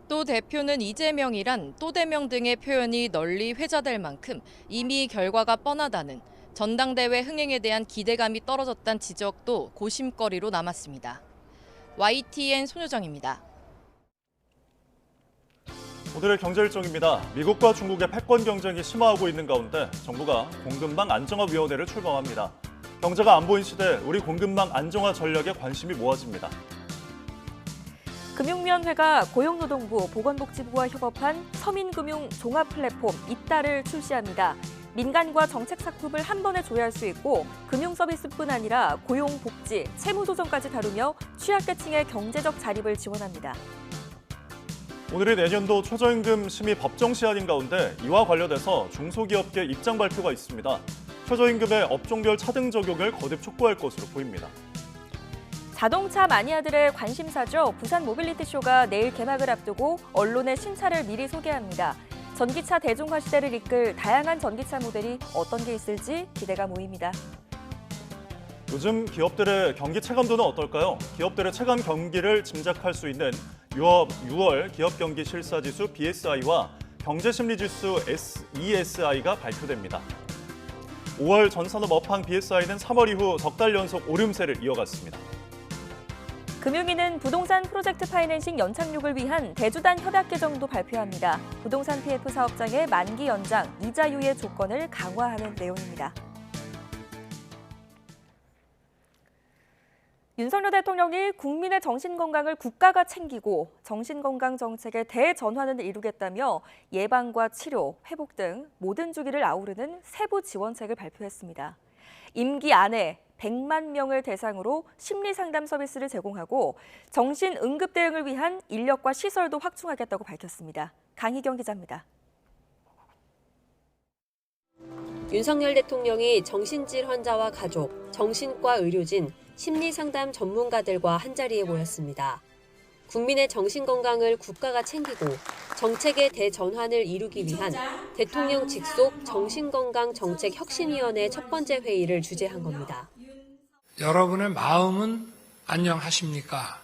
또 대표는 이재명이란 또대명 등의 표현이 널리 회자될 만큼 이미 결과가 뻔하다는 전당대회 흥행에 대한 기대감이 떨어졌다는 지적도 고심거리로 남았습니다. YTN 손효정입니다. 오늘의 경제일정입니다. 미국과 중국의 패권 경쟁이 심화하고 있는 가운데 정부가 공급망 안정화위원회를 출범합니다. 경제가 안 보인 시대 우리 공급망 안정화 전략에 관심이 모아집니다. 금융위원회가 고용노동부, 보건복지부와 협업한 서민금융 종합플랫폼 이따를 출시합니다. 민간과 정책 상품을 한 번에 조회할 수 있고 금융서비스뿐 아니라 고용, 복지, 채무조정까지 다루며 취약계층의 경제적 자립을 지원합니다. 오늘이 내년도 최저임금 심의 법정 시한인 가운데 이와 관련해서 중소기업계 입장 발표가 있습니다. 최저임금의 업종별 차등 적용을 거듭 촉구할 것으로 보입니다. 자동차 마니아들의 관심사죠. 부산 모빌리티쇼가 내일 개막을 앞두고 언론의 신차를 미리 소개합니다. 전기차 대중화 시대를 이끌 다양한 전기차 모델이 어떤 게 있을지 기대가 모입니다. 요즘 기업들의 경기 체감도는 어떨까요? 기업들의 체감 경기를 짐작할 수 있는 6월 기업경기 실사지수 BSI와 경제심리지수 ESI가 발표됩니다. 5월 전산업 업황 BSI는 3월 이후 석 달 연속 오름세를 이어갔습니다. 금융위는 부동산 프로젝트 파이낸싱 연착륙을 위한 대주단 협약 개정도 발표합니다. 부동산 PF 사업장의 만기 연장, 이자 유예 조건을 강화하는 내용입니다. 윤석열 대통령이 국민의 정신건강을 국가가 챙기고 정신건강 정책의 대전환을 이루겠다며 예방과 치료, 회복 등 모든 주기를 아우르는 세부 지원책을 발표했습니다. 임기 안에 100만 명을 대상으로 심리상담 서비스를 제공하고 정신응급 대응을 위한 인력과 시설도 확충하겠다고 밝혔습니다. 강희경 기자입니다. 윤석열 대통령이 정신질 환자와 가족, 정신과 의료진, 심리상담 전문가들과 한자리에 모였습니다. 국민의 정신건강을 국가가 챙기고 정책의 대전환을 이루기 위한 대통령 직속 정신건강정책혁신위원회 첫 번째 회의를 주재한 겁니다. 여러분의 마음은 안녕하십니까?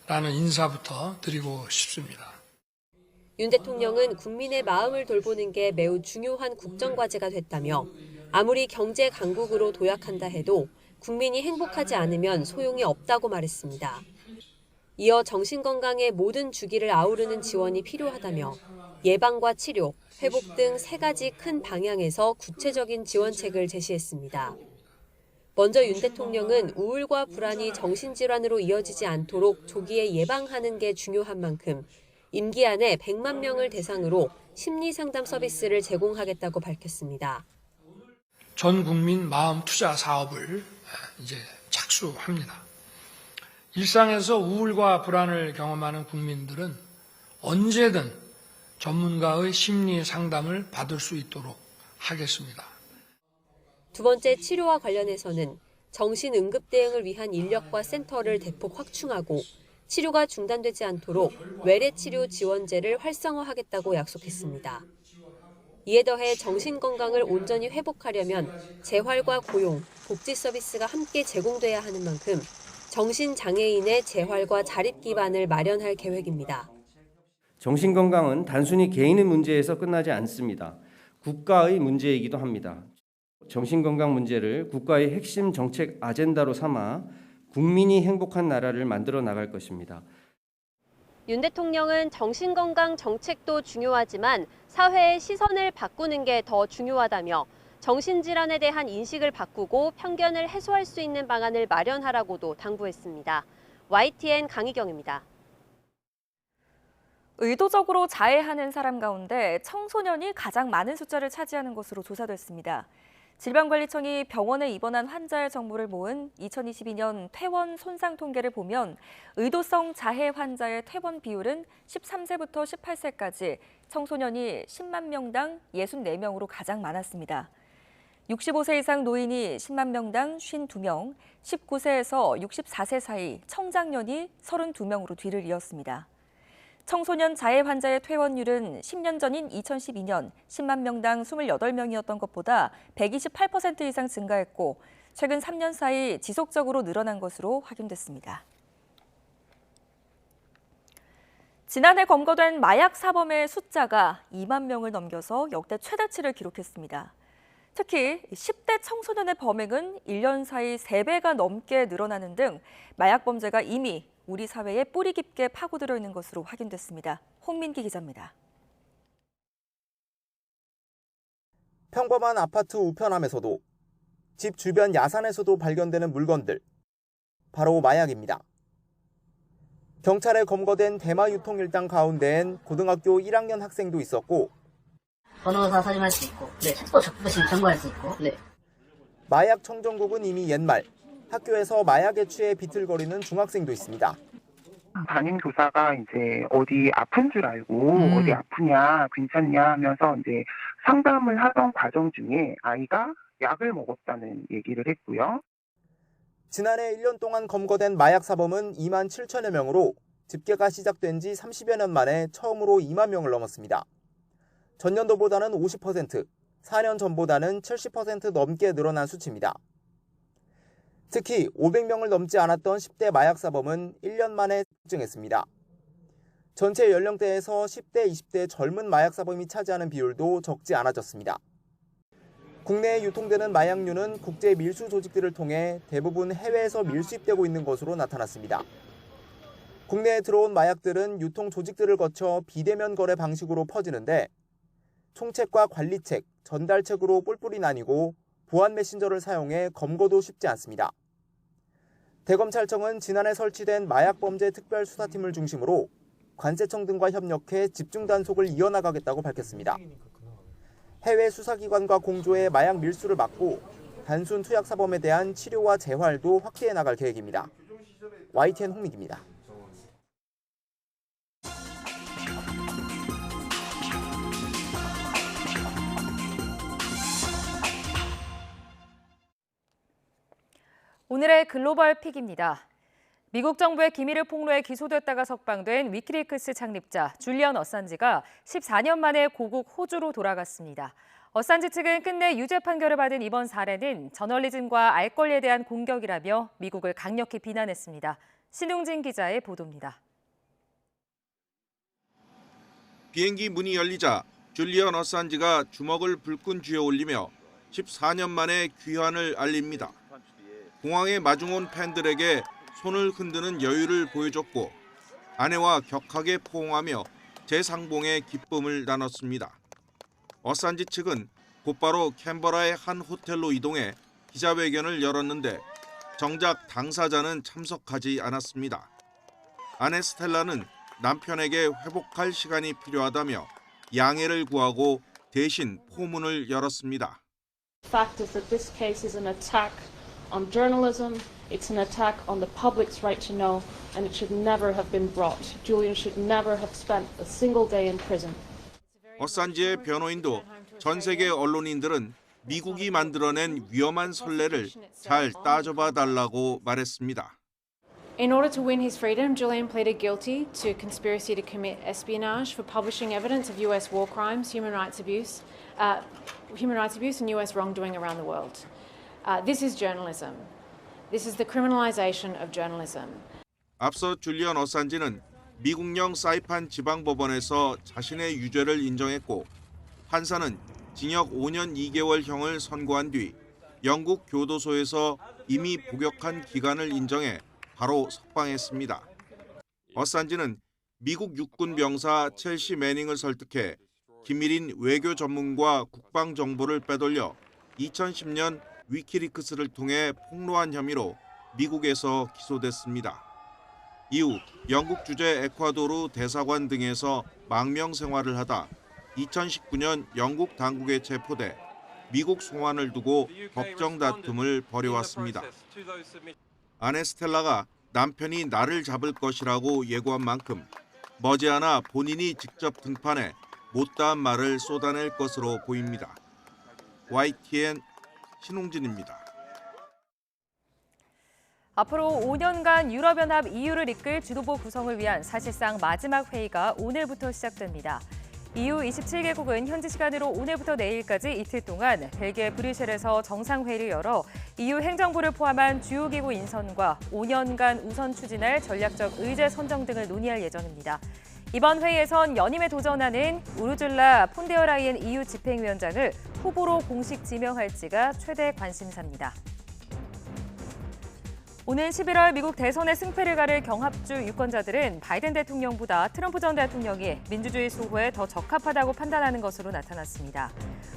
라는 인사부터 드리고 싶습니다. 윤 대통령은 국민의 마음을 돌보는 게 매우 중요한 국정과제가 됐다며 아무리 경제 강국으로 도약한다 해도 국민이 행복하지 않으면 소용이 없다고 말했습니다. 이어 정신건강의 모든 주기를 아우르는 지원이 필요하다며 예방과 치료, 회복 등 3가지 큰 방향에서 구체적인 지원책을 제시했습니다. 먼저 윤 대통령은 우울과 불안이 정신질환으로 이어지지 않도록 조기에 예방하는 게 중요한 만큼 임기 안에 100만 명을 대상으로 심리상담 서비스를 제공하겠다고 밝혔습니다. 전 국민 마음 투자 사업을 이제 착수합니다. 일상에서 우울과 불안을 경험하는 국민들은 언제든 전문가의 심리 상담을 받을 수 있도록 하겠습니다. 두 번째 치료와 관련해서는 정신응급 대응을 위한 인력과 센터를 대폭 확충하고 치료가 중단되지 않도록 외래치료 지원제를 활성화하겠다고 약속했습니다. 이에 더해 정신건강을 온전히 회복하려면 재활과 고용, 복지 서비스가 함께 제공돼야 하는 만큼 정신장애인의 재활과 자립 기반을 마련할 계획입니다. 정신건강은 단순히 개인의 문제에서 끝나지 않습니다. 국가의 문제이기도 합니다. 정신건강 문제를 국가의 핵심 정책 아젠다로 삼아 국민이 행복한 나라를 만들어 나갈 것입니다. 윤 대통령은 정신건강 정책도 중요하지만 사회의 시선을 바꾸는 게 더 중요하다며 정신질환에 대한 인식을 바꾸고 편견을 해소할 수 있는 방안을 마련하라고도 당부했습니다. YTN 강희경입니다. 의도적으로 자해하는 사람 가운데 청소년이 가장 많은 숫자를 차지하는 것으로 조사됐습니다. 질병관리청이 병원에 입원한 환자의 정보를 모은 2022년 퇴원 손상 통계를 보면 의도성 자해 환자의 퇴원 비율은 13세부터 18세까지 청소년이 10만 명당 64명으로 가장 많았습니다. 65세 이상 노인이 10만 명당 52명, 19세에서 64세 사이 청장년이 32명으로 뒤를 이었습니다. 청소년 자해 환자의 퇴원율은 10년 전인 2012년 10만 명당 28명이었던 것보다 128% 이상 증가했고 최근 3년 사이 지속적으로 늘어난 것으로 확인됐습니다. 지난해 검거된 마약 사범의 숫자가 2만 명을 넘겨서 역대 최다치를 기록했습니다. 특히 10대 청소년의 범행은 1년 사이 3배가 넘게 늘어나는 등 마약 범죄가 이미 우리 사회에 뿌리 깊게 파고들어 있는 것으로 확인됐습니다. 홍민기 기자입니다. 평범한 아파트 우편함에서도 집 주변 야산에서도 발견되는 물건들, 바로 마약입니다. 경찰에 검거된 대마 유통 일당 가운데엔 고등학교 1학년 학생도 있었고 번호사 사진할 수 있고, 책도 적부심 점거할 수 있고. 마약 청정국은 이미 옛말, 학교에서 마약에 취해 비틀거리는 중학생도 있습니다. 담임 교사가 이제 어디 아픈 줄 알고 어디 아프냐, 괜찮냐 하면서 이제 상담을 하던 과정 중에 아이가 약을 먹었다는 얘기를 했고요. 지난해 1년 동안 검거된 마약 사범은 2만 7천여 명으로 집계가 시작된 지 30여 년 만에 처음으로 2만 명을 넘었습니다. 전년도보다는 50%, 4년 전보다는 70% 넘게 늘어난 수치입니다. 특히 500명을 넘지 않았던 10대 마약 사범은 1년 만에 급증했습니다. 전체 연령대에서 10대, 20대 젊은 마약 사범이 차지하는 비율도 적지 않아졌습니다. 국내에 유통되는 마약류는 국제 밀수 조직들을 통해 대부분 해외에서 밀수입되고 있는 것으로 나타났습니다. 국내에 들어온 마약들은 유통 조직들을 거쳐 비대면 거래 방식으로 퍼지는데 총책과 관리책, 전달책으로 뿔뿔이 나뉘고 보안 메신저를 사용해 검거도 쉽지 않습니다. 대검찰청은 지난해 설치된 마약범죄 특별수사팀을 중심으로 관세청 등과 협력해 집중 단속을 이어나가겠다고 밝혔습니다. 해외 수사기관과 공조해 마약 밀수를 막고 단순 투약 사범에 대한 치료와 재활도 확대해 나갈 계획입니다. YTN 홍민기입니다. 오늘의 글로벌 픽입니다. 미국 정부의 기밀을 폭로해 기소됐다가 석방된 위키리크스 창립자 줄리언 어산지가 14년 만에 고국 호주로 돌아갔습니다. 어산지 측은 끝내 유죄 판결을 받은 이번 사례는 저널리즘과 알 권리에 대한 공격이라며 미국을 강력히 비난했습니다. 신웅진 기자의 보도입니다. 비행기 문이 열리자 줄리언 어산지가 주먹을 불끈 쥐어 올리며 14년 만에 귀환을 알립니다. 공항에 마중온 팬들에게 손을 흔드는 여유를 보여줬고 아내와 격하게 포옹하며 재상봉의 기쁨을 나눴습니다. 어산지 측은 곧바로 캔버라의 한 호텔로 이동해 기자회견을 열었는데 정작 당사자는 참석하지 않았습니다. 아내 스텔라는 남편에게 회복할 시간이 필요하다며 양해를 구하고 대신 포문을 열었습니다. The fact is that this case is an attack on journalism. It's an attack on the public's right to know, and it should never have been brought. Julian should never have spent a single day in prison. 어산지의 변호인도 전 세계 언론인들은 미국이 만들어낸 위험한 선례를 잘 따져봐 달라고 말했습니다. In order to win his freedom, Julian pleaded guilty to conspiracy to commit espionage for publishing evidence of U.S. war crimes, human rights abuse, and U.S. wrongdoing around the world. This is journalism. This is the criminalization of journalism. 앞서 줄리언 어산지는 미국령 사이판 지방법원에서 자신의 유죄를 인정했고 판사는 징역 5년 2개월형을 선고한 뒤 영국 교도소에서 이미 복역한 기간을 인정해 바로 석방했습니다. 어산지는 미국 육군 병사 첼시 매닝을 설득해 기밀인 외교 전문가 국방 정보를 빼돌려 2010년 위키리크스를 통해 폭로한 혐의로 미국에서 기소됐습니다. 이후 영국 주재 에콰도르 대사관 등에서 망명 생활을 하다 2019년 영국 당국에 체포돼 미국 송환을 두고 법정 다툼을 벌여왔습니다. 아내 스텔라가 남편이 나를 잡을 것이라고 예고한 만큼 머지않아 본인이 직접 등판해 못다한 말을 쏟아낼 것으로 보입니다. YTN 신웅진입니다. 앞으로 5년간 유럽연합 EU를 이끌 지도부 구성을 위한 사실상 마지막 회의가 오늘부터 시작됩니다. EU 27개국은 현지 시간으로 오늘부터 내일까지 이틀 동안 벨기에 브뤼셀에서 정상회의를 열어 EU 행정부를 포함한 주요 기구 인선과 5년간 우선 추진할 전략적 의제 선정 등을 논의할 예정입니다. 이번 회의에선 연임에 도전하는 우르줄라 폰데어라이엔 EU 집행위원장을 후보로 공식 지명할지가 최대 관심사입니다. 오는 11월 미국 대선의 승패를 가를 경합주 유권자들은 바이든 대통령보다 트럼프 전 대통령이 민주주의 수호에 더 적합하다고 판단하는 것으로 나타났습니다.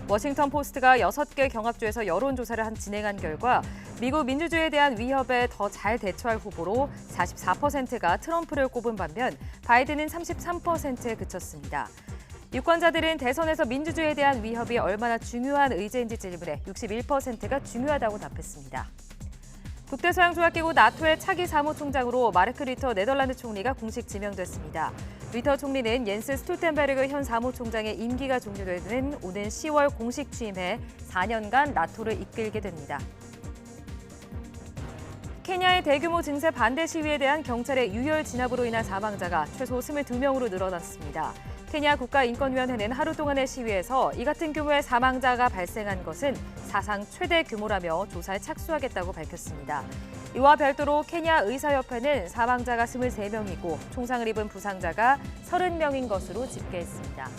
워싱턴 포스트가 6개 경합주에서 여론조사를 진행한 결과 미국 민주주의에 대한 위협에 더 잘 대처할 후보로 44%가 트럼프를 꼽은 반면 바이든은 33%에 그쳤습니다. 유권자들은 대선에서 민주주의에 대한 위협이 얼마나 중요한 의제인지 질문에 61%가 중요하다고 답했습니다. 국대서양조약기구 나토의 차기 사무총장으로 마르크 류터 네덜란드 총리가 공식 지명됐습니다. 류터 총리는 옌스 스톨텐베르그 현 사무총장의 임기가 종료되는 오는 10월 공식 취임해 4년간 나토를 이끌게 됩니다. 케냐의 대규모 증세 반대 시위에 대한 경찰의 유혈 진압으로 인한 사망자가 최소 22명으로 늘어났습니다. 케냐 국가인권위원회는 하루 동안의 시위에서 이 같은 규모의 사망자가 발생한 것은 사상 최대 규모라며 조사에 착수하겠다고 밝혔습니다. 이와 별도로 케냐 의사협회는 사망자가 23명이고 총상을 입은 부상자가 30명인 것으로 집계했습니다.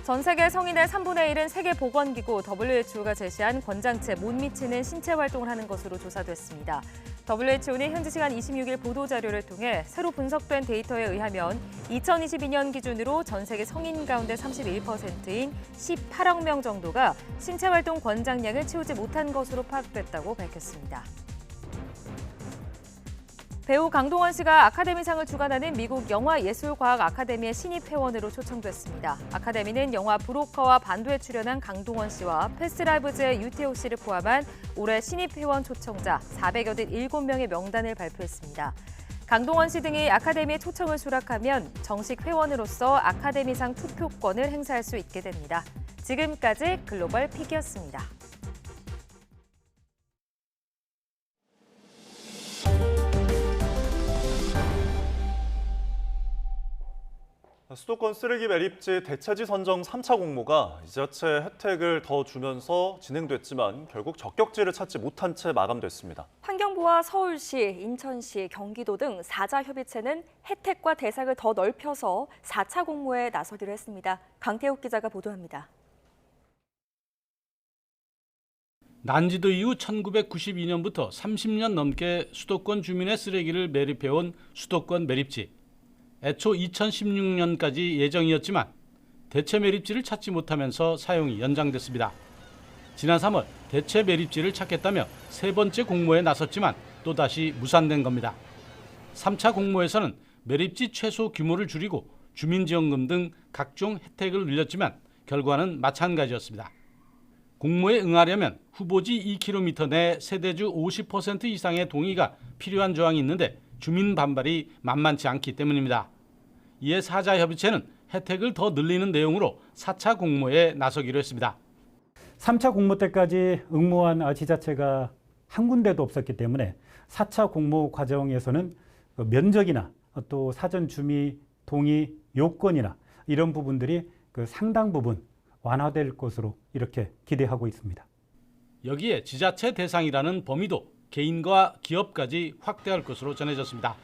전 세계 성인의 3분의 1은 세계보건기구 WHO가 제시한 권장체 못 미치는 신체 활동을 하는 것으로 조사됐습니다. WHO는 현지 시간 26일 보도자료를 통해 새로 분석된 데이터에 의하면 2022년 기준으로 전 세계 성인 가운데 31%인 18억 명 정도가 신체활동 권장량을 채우지 못한 것으로 파악됐다고 밝혔습니다. 배우 강동원 씨가 아카데미상을 주관하는 미국 영화예술과학 아카데미의 신입 회원으로 초청됐습니다. 아카데미는 영화 브로커와 반도에 출연한 강동원 씨와 패스라이브즈의 유태욱 씨를 포함한 올해 신입 회원 초청자 487명의 명단을 발표했습니다. 강동원 씨 등이 아카데미의 초청을 수락하면 정식 회원으로서 아카데미상 투표권을 행사할 수 있게 됩니다. 지금까지 글로벌 픽이었습니다. 수도권 쓰레기 매립지 대체지 선정 3차 공모가 지자체 혜택을 더 주면서 진행됐지만 결국 적격지를 찾지 못한 채 마감됐습니다. 환경부와 서울시, 인천시, 경기도 등 4자 협의체는 혜택과 대상을 더 넓혀서 4차 공모에 나서기로 했습니다. 강태욱 기자가 보도합니다. 난지도 이후 1992년부터 30년 넘게 수도권 주민의 쓰레기를 매립해온 수도권 매립지. 애초 2016년까지 예정이었지만 대체 매립지를 찾지 못하면서 사용이 연장됐습니다. 지난 3월 대체 매립지를 찾겠다며 세 번째 공모에 나섰지만 또다시 무산된 겁니다. 3차 공모에서는 매립지 최소 규모를 줄이고 주민지원금 등 각종 혜택을 늘렸지만 결과는 마찬가지였습니다. 공모에 응하려면 후보지 2km 내 세대주 50% 이상의 동의가 필요한 조항이 있는데 주민 반발이 만만치 않기 때문입니다. 이에 4자 협의체는 혜택을 더 늘리는 내용으로 4차 공모에 나서기로 했습니다. 3차 공모 때까지 응모한 지자체가 한 군데도 없었기 때문에 4차 공모 과정에서는 면적이나 또 사전 주민 동의 요건이나 이런 부분들이 상당 부분 완화될 것으로 이렇게 기대하고 있습니다. 여기에 지자체 대상이라는 범위도 개인과 기업까지 확대할 것으로 전해졌습니다.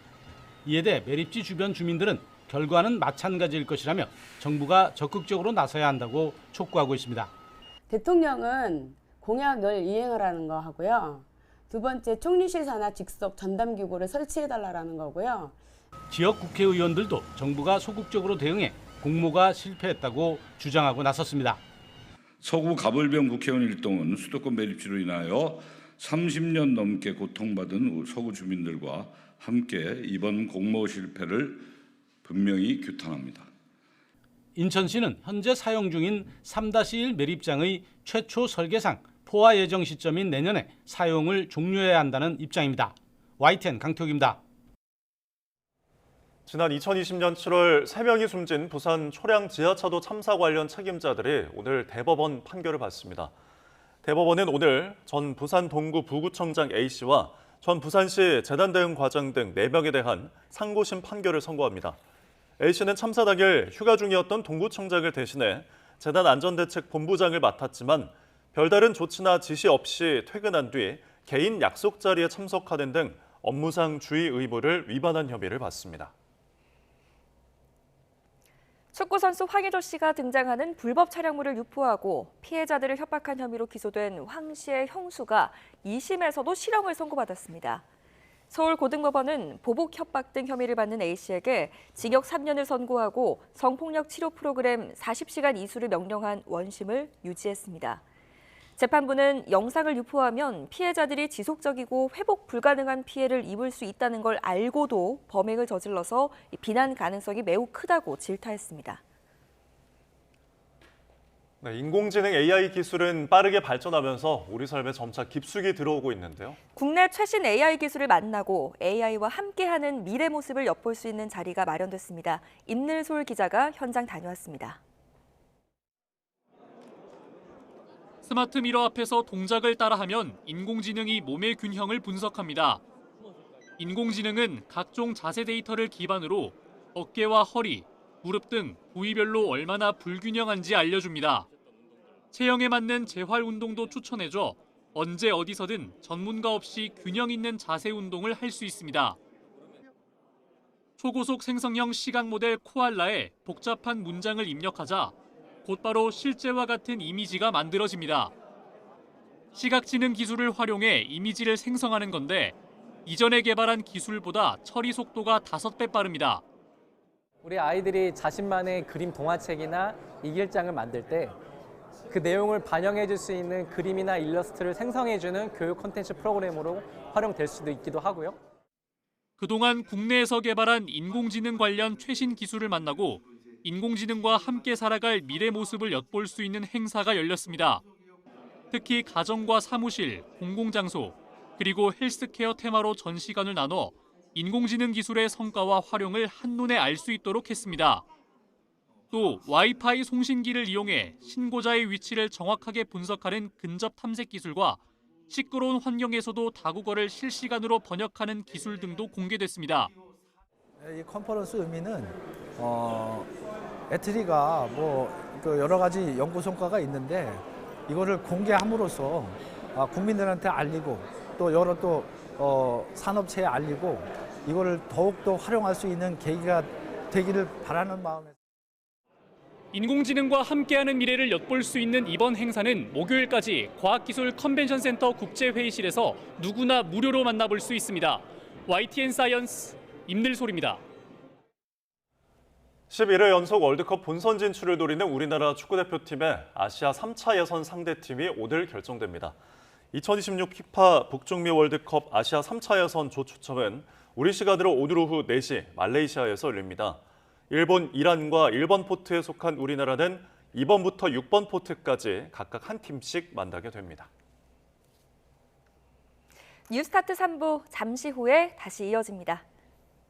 이에 대해 매립지 주변 주민들은 결과는 마찬가지일 것이라며 정부가 적극적으로 나서야 한다고 촉구하고 있습니다. 대통령은 공약을 이행하라는 거 하고요. 두 번째, 총리실 산하 직속 전담기구를 설치해달라는 거고요. 지역 국회의원들도 정부가 소극적으로 대응해 공모가 실패했다고 주장하고 나섰습니다. 서구 가벌병 국회의원 일동은 수도권 매립지로 인하여 30년 넘게 고통받은 서구 주민들과 함께 이번 공모 실패를 분명히 규탄합니다. 인천시는 현재 사용 중인 3-1 매립장의 최초 설계상 포화 예정 시점인 내년에 사용을 종료해야 한다는 입장입니다. YTN 강태욱입니다. 지난 2020년 7월 3명이 숨진 부산 초량 지하차도 참사 관련 책임자들이 오늘 대법원 판결을 받습니다. 대법원은 오늘 전 부산 동구 부구청장 A씨와 전 부산시 재단대응과장 등 4명에 대한 상고심 판결을 선고합니다. A씨는 참사 당일 휴가 중이었던 동구청장을 대신해 재단안전대책본부장을 맡았지만 별다른 조치나 지시 없이 퇴근한 뒤 개인 약속 자리에 참석하는 등 업무상 주의 의무를 위반한 혐의를 받습니다. 축구선수 황의조 씨가 등장하는 불법 촬영물을 유포하고 피해자들을 협박한 혐의로 기소된 황 씨의 형수가 2심에서도 실형을 선고받았습니다. 서울고등법원은 보복 협박 등 혐의를 받는 A씨에게 징역 3년을 선고하고 성폭력 치료 프로그램 40시간 이수를 명령한 원심을 유지했습니다. 재판부는 영상을 유포하면 피해자들이 지속적이고 회복 불가능한 피해를 입을 수 있다는 걸 알고도 범행을 저질러서 비난 가능성이 매우 크다고 질타했습니다. 네, 인공지능 AI 기술은 빠르게 발전하면서 우리 삶에 점차 깊숙이 들어오고 있는데요. 국내 최신 AI 기술을 만나고 AI와 함께하는 미래 모습을 엿볼 수 있는 자리가 마련됐습니다. 임늘솔 기자가 현장 다녀왔습니다. 스마트 미러 앞에서 동작을 따라하면 인공지능이 몸의 균형을 분석합니다. 인공지능은 각종 자세 데이터를 기반으로 어깨와 허리, 무릎 등 부위별로 얼마나 불균형한지 알려줍니다. 체형에 맞는 재활 운동도 추천해줘 언제 어디서든 전문가 없이 균형 있는 자세 운동을 할 수 있습니다. 초고속 생성형 시각 모델 코알라에 복잡한 문장을 입력하자 곧바로 실제와 같은 이미지가 만들어집니다. 시각지능 기술을 활용해 이미지를 생성하는 건데 이전에 개발한 기술보다 처리 속도가 5배 빠릅니다. 우리 아이들이 자신만의 그림 동화책이나 이길장을 만들 때 그 내용을 반영해 줄 수 있는 그림이나 일러스트를 생성해 주는 교육 콘텐츠 프로그램으로 활용될 수도 있기도 하고요. 그동안 국내에서 개발한 인공지능 관련 최신 기술을 만나고 인공지능과 함께 살아갈 미래 모습을 엿볼 수 있는 행사가 열렸습니다. 특히 가정과 사무실, 공공장소, 그리고 헬스케어 테마로 전시관을 나눠 인공지능 기술의 성과와 활용을 한눈에 알 수 있도록 했습니다. 또 와이파이 송신기를 이용해 신고자의 위치를 정확하게 분석하는 근접 탐색 기술과 시끄러운 환경에서도 다국어를 실시간으로 번역하는 기술 등도 공개됐습니다. 이 컨퍼런스 의미는 애트리가 여러 가지 연구 성과가 있는데 이거를 공개함으로써 국민들한테 알리고 또 여러 산업체에 알리고 이거를 더욱더 활용할 수 있는 계기가 되기를 바라는 마음에. 인공지능과 함께하는 미래를 엿볼 수 있는 이번 행사는 목요일까지 과학기술 컨벤션센터 국제회의실에서 누구나 무료로 만나볼 수 있습니다. YTN 사이언스 임늘솔입니다. 11회 연속 월드컵 본선 진출을 노리는 우리나라 축구대표팀의 아시아 3차 예선 상대팀이 오늘 결정됩니다. 2026 피파 북중미 월드컵 아시아 3차 예선 조 추첨은 우리 시간으로 오늘 오후 4시 말레이시아에서 열립니다. 일본, 이란과 1번 포트에 속한 우리나라는 2번부터 6번 포트까지 각각 한 팀씩 만나게 됩니다. 뉴스타트 3부 잠시 후에 다시 이어집니다.